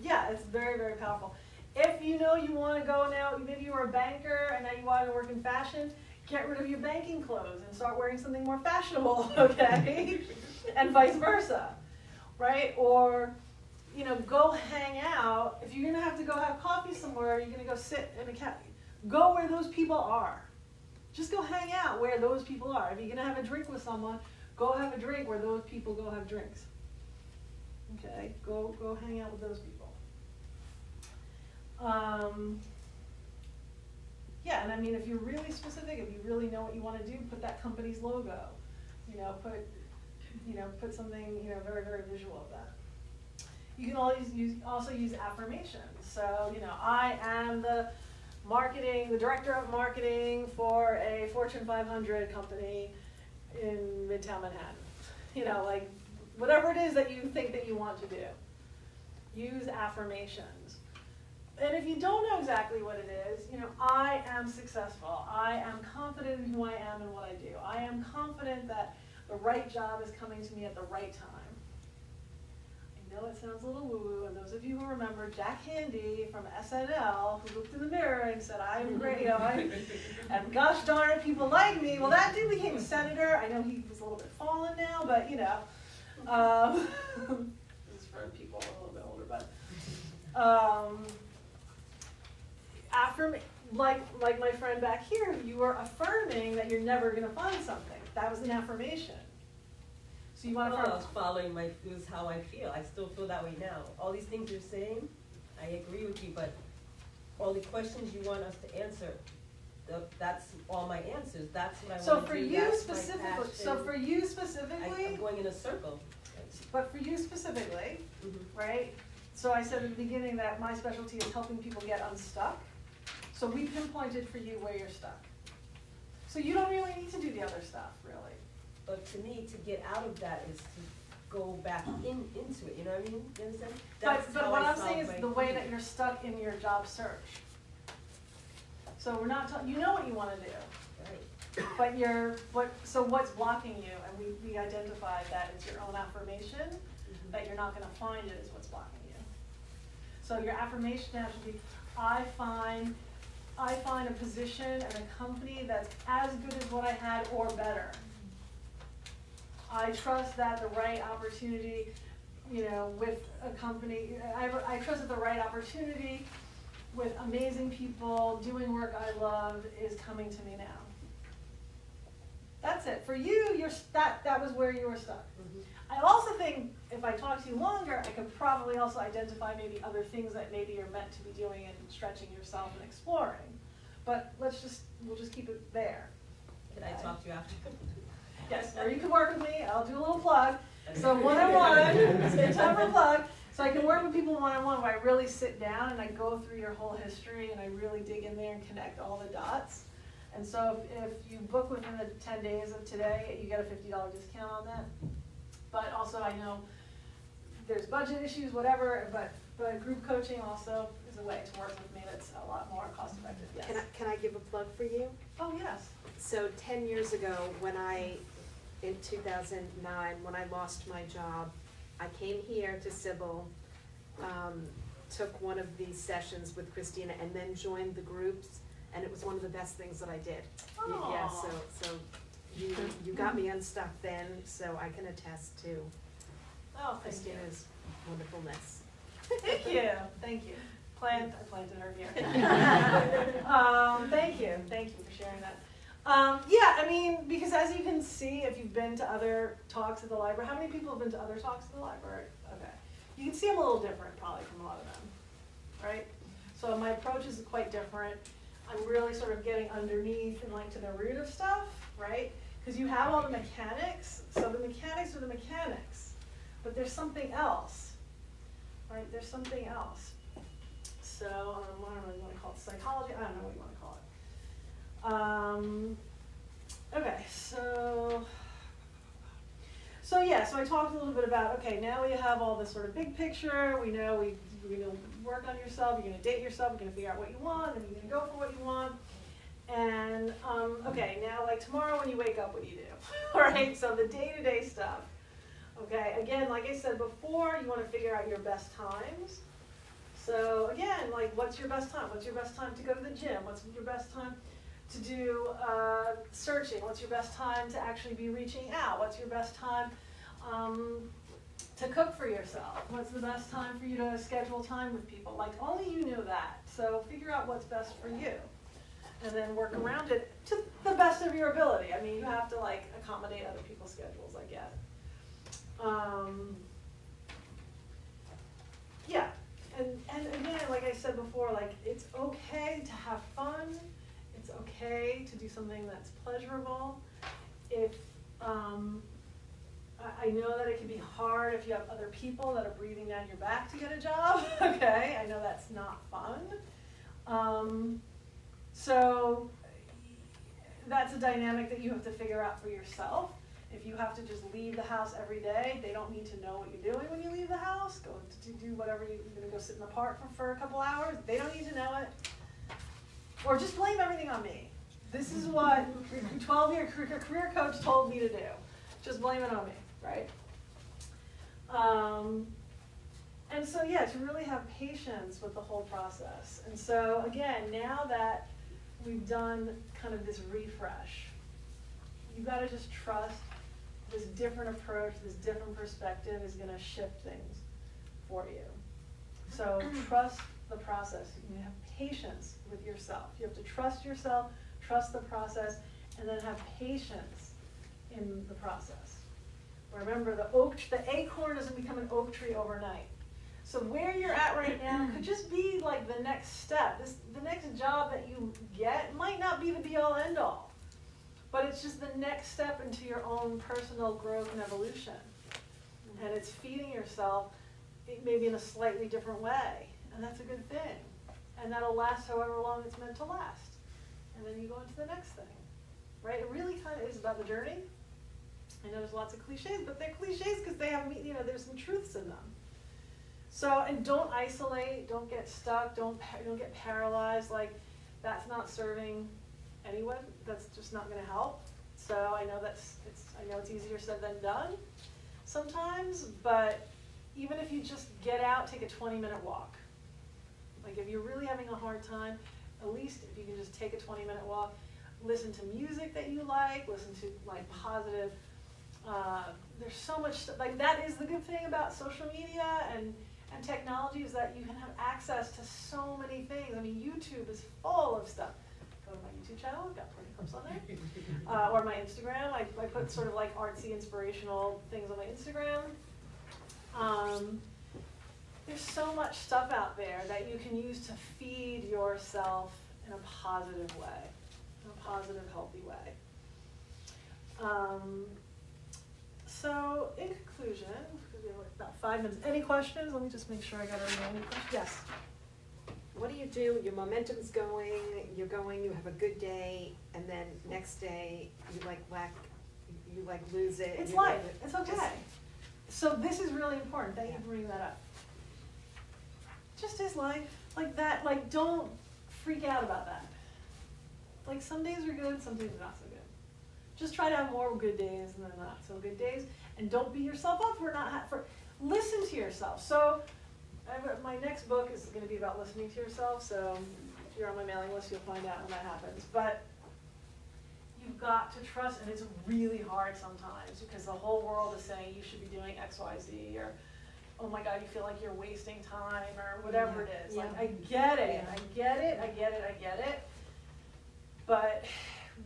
yeah, it's very, very powerful. If you know you want to go now, maybe you were a banker and now you want to work in fashion, get rid of your banking clothes and start wearing something more fashionable, okay? And vice versa, right? Or, go hang out. If you're going to have to go have coffee somewhere, you're going to go sit in a cafe. Go where those people are. Just go hang out where those people are. If you're going to have a drink with someone, go have a drink where those people go have drinks. Okay, go hang out with those people. Yeah, and I mean, if you're really specific, if you really know what you want to do, put that company's logo. Put something, very, very visual of that. You can also use affirmations. So, I am the director of marketing for a Fortune 500 company in Midtown Manhattan. Like whatever it is that you think that you want to do. Use affirmations. And if you don't know exactly what it is, I am successful. I am confident in who I am and what I do. I am confident that the right job is coming to me at the right time. I know it sounds a little woo-woo, and those of you who remember Jack Handy from SNL, who looked in the mirror and said, I'm great, and gosh darn it, people like me. Well, that dude became a senator. I know he was a little bit fallen now, but this is for people a little bit older, but like my friend back here, you were affirming that you're never gonna find something. That was an affirmation. So you want Well, I to was following it was how I feel. I still feel that way now. All these things you're saying, I agree with you, but all the questions you want us to answer, that's all my answers. That's what I So want to for do. you That's my specifically, so passion. for you specifically, I'm going in a circle. but for you specifically, Mhm. right? So I said at the beginning that my specialty is helping people get unstuck. So we pinpointed for you where you're stuck. So you don't really need to do the other stuff, really. But to me, to get out of that is to go back into it, you know what I mean? You understand? But how what I I'm saying is solve the my way fear. that you're stuck in your job search. So we're not, you know what you wanna do, Right. but so what's blocking you? And we identified that it's your own affirmation, Mhm. that you're not gonna find it is what's blocking you. So your affirmation now should be, I find a position and a company that's as good as what I had or better. I trust that the right opportunity, with a company, I trust that the right opportunity with amazing people doing work I love is coming to me now. That's it. For you, that was where you were stuck. Mhm. I also think if I talk to you longer, I could probably also identify maybe other things that maybe you're meant to be doing and stretching yourself and exploring. But we'll just keep it there. Can I talk to you after? Yes, or you can work with me, I'll do a little plug. So one-on-one, it's time for a plug. So I can work with people one-on-one where I really sit down and I go through your whole history and I really dig in there and connect all the dots. And so if you book within the 10 days of today, you get a $50 discount on that. But also I know there's budget issues, whatever, but group coaching also is a way to work with me that's a lot more cost effective, yes. Can I give a plug for you? Oh, yes. So 10 years ago, in 2009, when I lost my job, I came here to Sybil, took one of these sessions with Kristina, and then joined the groups, and it was one of the best things that I did. Yeah, Aw. so you got me unstuck then, so I can attest to Oh, thank you. Kristina's wonderfulness. Thank you, thank you. I planted her here. Thank you for sharing that. Yeah, I mean, because as you can see, if you've been to other talks at the library, how many people have been to other talks at the library? Okay. You can see I'm a little different probably from a lot of them, right? So my approach is quite different. I'm really sort of getting underneath and like to the root of stuff, right? Because you have all the mechanics, so the mechanics are the mechanics, but there's something else, right? There's something else. So, I don't know what you want to call it, psychology? I don't know what you want to call it. Okay, so yeah, so I talked a little bit about, okay, now we have all this sort of big picture, we know you're gonna work on yourself, you're gonna date yourself, you're gonna figure out what you want, and you're gonna go for what you want. And, okay, now like tomorrow when you wake up, what do you do? All right, so the day-to-day stuff. Okay, again, like I said before, you wanna figure out your best times. So again, like what's your best time? What's your best time to go to the gym? What's your best time to do searching? What's your best time to actually be reaching out? What's your best time to cook for yourself? What's the best time for you to schedule time with people? Like only you know that. So figure out what's best for you and then work around it to the best of your ability. I mean, you have to like accommodate other people's schedules, I get. Yeah. And again, like I said before, like it's okay to have fun. It's okay to do something that's pleasurable. If I know that it can be hard if you have other people that are breathing down your back to get a job. Okay, I know that's not fun. So that's a dynamic that you have to figure out for yourself. If you have to just leave the house every day, they don't need to know what you're doing when you leave the house. Go to do whatever you're going to go sit in the park for a couple hours. They don't need to know it. Or just blame everything on me. This is what a 12-year career coach told me to do. Just blame it on me, right? And so, yeah, to really have patience with the whole process. And so, again, now that we've done kind of this refresh, you got to just trust this different approach, this different perspective is going to shift things for you. So trust the process. You have patience with yourself. You have to trust yourself, trust the process, and then have patience in the process. Remember, the acorn doesn't become an oak tree overnight. So where you're at right now could just be like the next step. The next job that you get might not be the be-all, end-all, but it's just the next step into your own personal growth and evolution. And it's feeding yourself maybe in a slightly different way, and that's a good thing. And that'll last however long it's meant to last. And then you go into the next thing, right? It really kind of is about the journey. I know there's lots of cliches, but they're cliches because they have, there's some truths in them. So, and don't isolate, don't get stuck, don't get paralyzed. Like, that's not serving anyone. That's just not going to help. So I know it's easier said than done sometimes, but even if you just get out, take a 20-minute walk. Like, if you're really having a hard time, at least if you can just take a 20-minute walk, listen to music that you like, listen to like positive, there's so much, like, that is the good thing about social media and technology, is that you can have access to so many things. I mean, YouTube is full of stuff. Go to my YouTube channel, I've got plenty of clips on there. Or my Instagram, I put sort of like artsy, inspirational things on my Instagram. There's so much stuff out there that you can use to feed yourself in a positive way, in a positive, healthy way. So, in conclusion, we have about 5 minutes. Any questions? Let me just make sure I got everything. Any questions? Yes. What do you do? Your momentum's going, you have a good day, and then next day you lose it. It's you're life. gonna It's okay. just- So this is really important. Thank you for bringing that up. Just is life. Like that, like, don't freak out about that. Like, some days are good, some days are not so good. Just try to have more good days than not so good days, and don't beat yourself up for listen to yourself. So my next book is going to be about listening to yourself, so if you're on my mailing list, you'll find out when that happens. But you've got to trust, and it's really hard sometimes because the whole world is saying you should be doing X, Y, Z, or oh my God, you feel like you're wasting time, or whatever it is. Like, I get it, I get it. But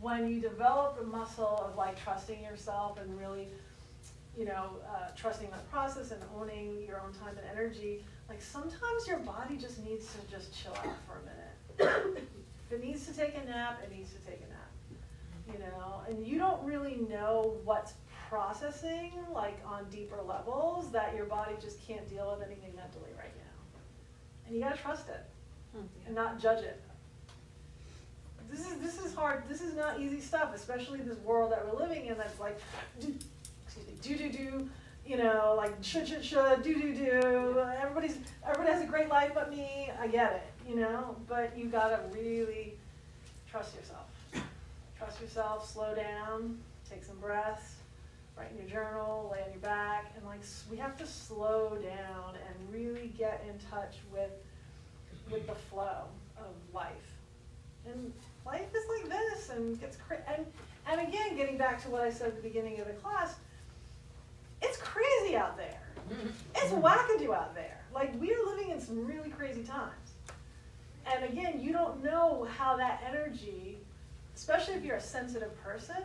when you develop the muscle of like trusting yourself and really, trusting the process and owning your own time and energy, like, sometimes your body just needs to just chill out for a minute. If it needs to take a nap, it needs to take a nap, and you don't really know what's processing, like, on deeper levels, that your body just can't deal with anything mentally right now. And you gotta trust it and not judge it. This is hard. This is not easy stuff, especially this world that we're living in that's like, do, like should, do. Everybody has a great life but me. I get it, but you gotta really trust yourself. Trust yourself, slow down, take some breaths, write in your journal, lay on your back, and like, we have to slow down and really get in touch with the flow of life. And life is like this, and gets and again, getting back to what I said at the beginning of the class, it's crazy out there. It's wackadoo out there. Like, we're living in some really crazy times. And again, you don't know how that energy, especially if you're a sensitive person,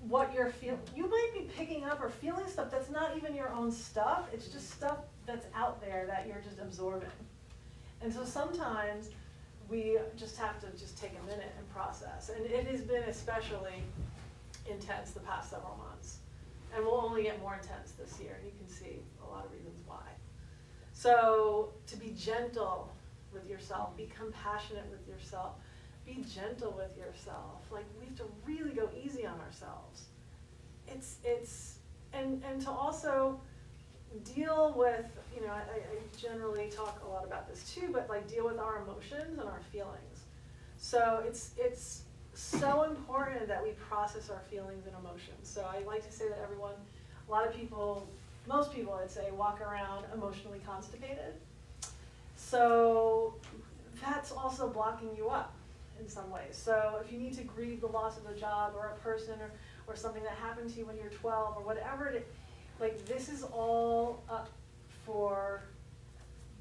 what you're feeling. You might be picking up or feeling stuff that's not even your own stuff. It's just stuff that's out there that you're just absorbing. And so sometimes we just have to just take a minute and process. And it has been especially intense the past several months. And will only get more intense this year. And you can see a lot of reasons why. So to be gentle with yourself, be compassionate with yourself, be gentle with yourself. Like, we have to really go easy on ourselves. And to also deal with, I generally talk a lot about this too, but like, deal with our emotions and our feelings. So it's so important that we process our feelings and emotions. So I like to say that most people I'd say, walk around emotionally constipated. So that's also blocking you up in some ways. So if you need to grieve the loss of a job or a person or something that happened to you when you're 12 or whatever it is, like, this is all up for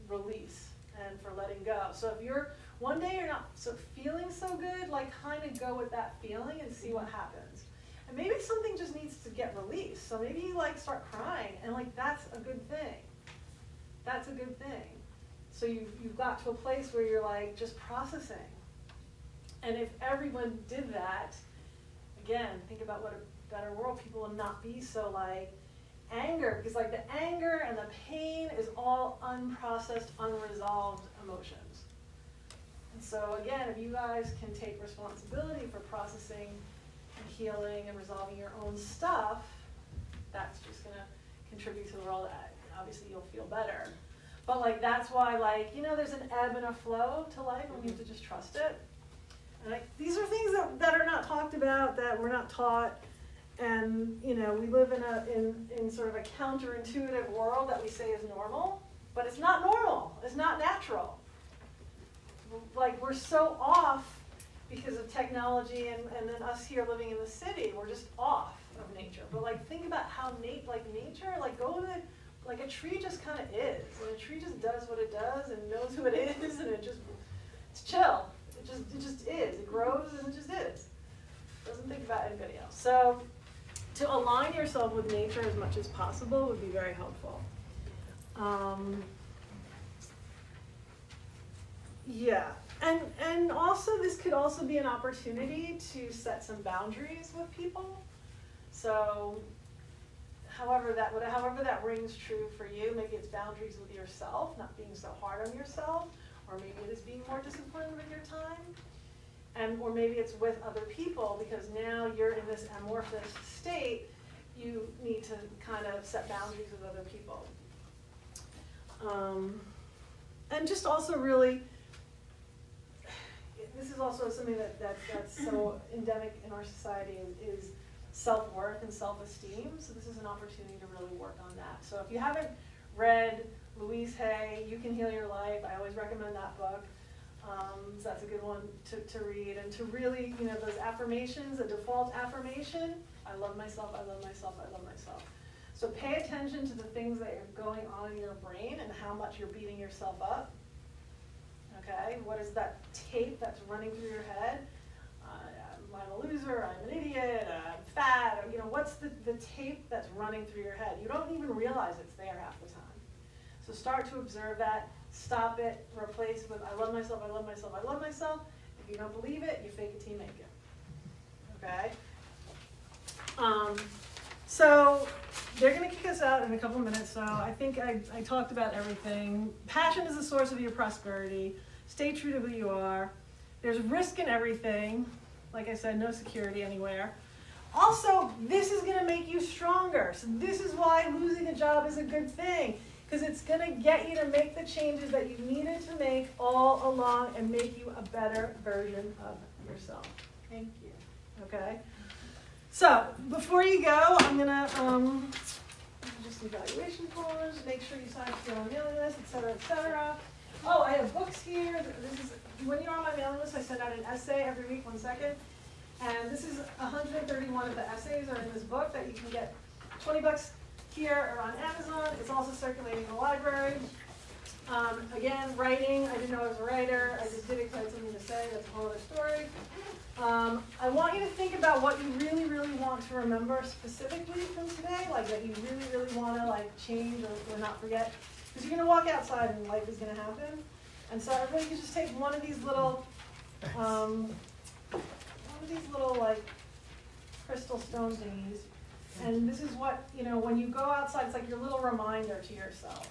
release and for letting go. So if one day you're not feeling so good, like kind of go with that feeling and see what happens. And maybe something just needs to get released. So maybe you like start crying, and like that's a good thing. That's a good thing. So you've got to a place where you're like just processing. And if everyone did that, again, think about what a better world, people will not be so like anger, because like the anger and the pain is all unprocessed, unresolved emotions. And so again, if you guys can take responsibility for processing and healing and resolving your own stuff, that's just gonna contribute to the world. Obviously you'll feel better. But like that's why like, you know, there's an ebb and a flow to life, and we have to just trust it. And these are things that are not talked about, that we're not taught. And you know, we live in sort of a counterintuitive world that we say is normal, but it's not normal. It's not natural. Like we're so off because of technology and then us here living in the city, we're just off of nature. But like think about how nature, like go to like a tree just kind of is, and a tree just does what it does and knows who it is, and it's chill. It just is. It grows and it just is. Doesn't think about anybody else. So to align yourself with nature as much as possible would be very helpful. Yeah, and also this could also be an opportunity to set some boundaries with people. So however that rings true for you, maybe it's boundaries with yourself, not being so hard on yourself, or maybe it is being more disciplined with your time, or maybe it's with other people, because now you're in this amorphous state, you need to kind of set boundaries with other people. And just also really, this is also something that's so endemic in our society is self-worth and self-esteem. So this is an opportunity to really work on that. So if you haven't read Louise Hay, You Can Heal Your Life, I always recommend that book. So that's a good one to read, and to really, you know, those affirmations, a default affirmation, I love myself, I love myself, I love myself. So pay attention to the things that are going on in your brain and how much you're beating yourself up. Okay, what is that tape that's running through your head? I'm a loser, I'm an idiot, I'm fat, or, you know, what's the tape that's running through your head? You don't even realize it's there half the time. So start to observe that, stop it, replace it with I love myself, I love myself, I love myself. If you don't believe it, you fake it till you make it. Okay? So they're gonna kick us out in a couple minutes, so I think I talked about everything. Passion is the source of your prosperity. Stay true to who you are. There's risk in everything. Like I said, no security anywhere. Also, this is gonna make you stronger. So this is why losing a job is a good thing, because it's gonna get you to make the changes that you needed to make all along and make you a better version of yourself. Thank you. Okay? So, before you go, I'm gonna, just evaluation forms, make sure you sign up for your mailing list, et cetera, et cetera. Oh, I have books here. This is, when you're on my mailing list, I send out an essay every week, 1 second. And this is 131 of the essays are in this book that you can get $20 here or on Amazon. It's also circulating in the library. Again, writing, I didn't know I was a writer. I just did it because I had something to say. That's a whole other story. I want you to think about what you really, really want to remember specifically from today, like that you really, really want to like change or not forget. Because you're going to walk outside and life is going to happen. And so everybody can just take one of these little, like crystal stone thingies. And this is what, you know, when you go outside, it's like your little reminder to yourself.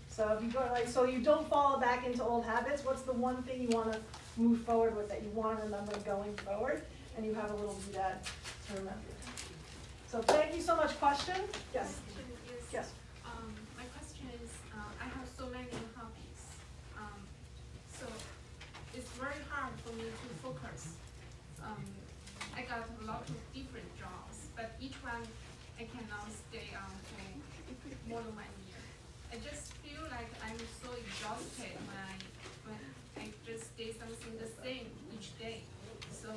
So if you go like, so you don't fall back into old habits, what's the one thing you want to move forward with that you want to remember going forward? And you have a little doodad to remember. So thank you so much. Question? Yes. Yes. My question is, I have so many hobbies. So it's very hard for me to focus. I got a lot of different jobs, but each one I cannot stay on for more than 1 year. I just feel like I'm so exhausted when I just do something the same each day. So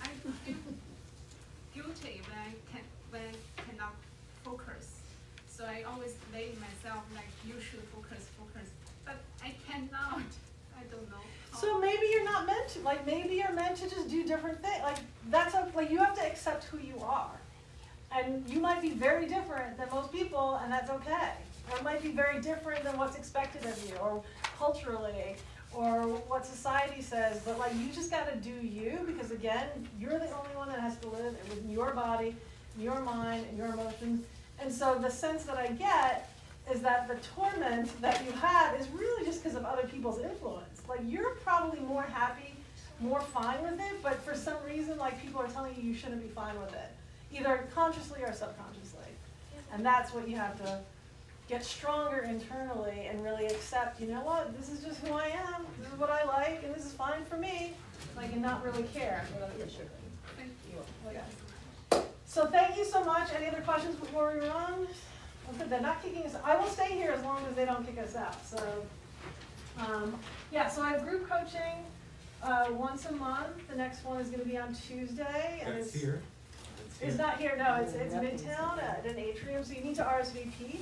I feel guilty when I cannot focus. So I always blame myself like you should focus. But like maybe you're meant to just do different things. Like that's like you have to accept who you are. And you might be very different than most people, and that's okay. Or it might be very different than what's expected of you, or culturally, or what society says, but like you just gotta do you, because again, you're the only one that has to live with your body, your mind, and your emotions. And so the sense that I get is that the torment that you have is really just because of other people's influence. Like you're probably more happy, more fine with it, but for some reason, like people are telling you you shouldn't be fine with it, either consciously or subconsciously. And that's what you have to get stronger internally and really accept, you know what, this is just who I am, this is what I like, and this is fine for me, like, and not really care what other people think. Okay. So thank you so much. Any other questions before we run? Okay, they're not kicking us out. I will stay here as long as they don't kick us out. So, yeah, so I have group coaching once a month. The next one is going to be on Tuesday. And That's here. It's not here, no, it's Midtown at an atrium, so you need to RSVP.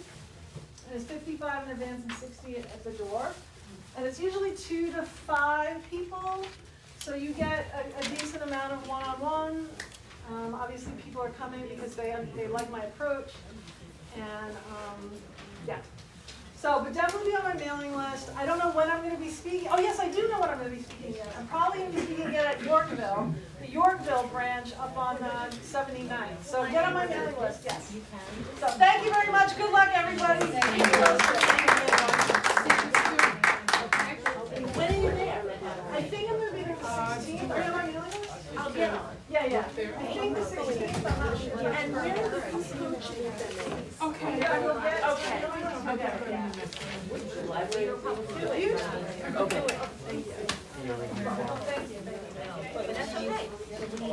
And it's $55 in advance and $60 at the door. And it's usually 2 to 5 people, so you get a decent amount of one-on-one. Obviously people are coming because they like my approach. And yeah. So, but definitely be on my mailing list. I don't know when I'm going to be speaking. Oh yes, I do know when I'm going to be speaking at. I'm probably going to be speaking again at Yorkville, the Yorkville branch up on 79th. So get on my mailing list, yes. So thank you very much. Good luck, everybody. When are you there? I think I'm going to be there the 16th. Are you on my mailing list? I'll get on. Yeah. I think the 16th. I'm not sure. And where are the coaching? Okay. Yeah, I will get. Okay.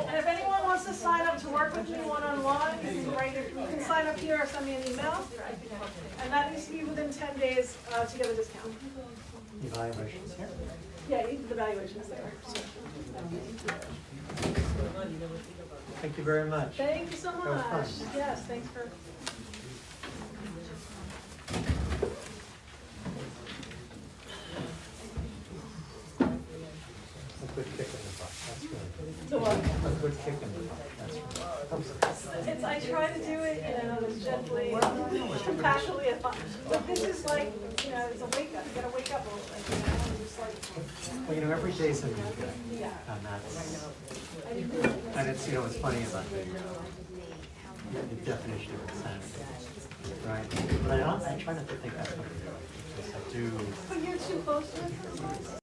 And if anyone wants to sign up to work with me one-on-one, you can sign up here or send me an email. And that needs to be within 10 days to get a discount. Evaluations here. Yeah, the evaluation is there. Thank you very much. Thank you so That was much. fun. Yes, thanks for. A good kick in the butt. That's good. The what? A good kick in the butt. That's right. I try to do it, as gently, compassionately as possible. But this is like, it's a wake up. You gotta wake up a little bit, and just like. Well, every day's a new day. Yeah. And that's, and it's, it's funny about the definition of insanity, right? But I try not to think that's what it is. Because I do. But you're too close to it sometimes?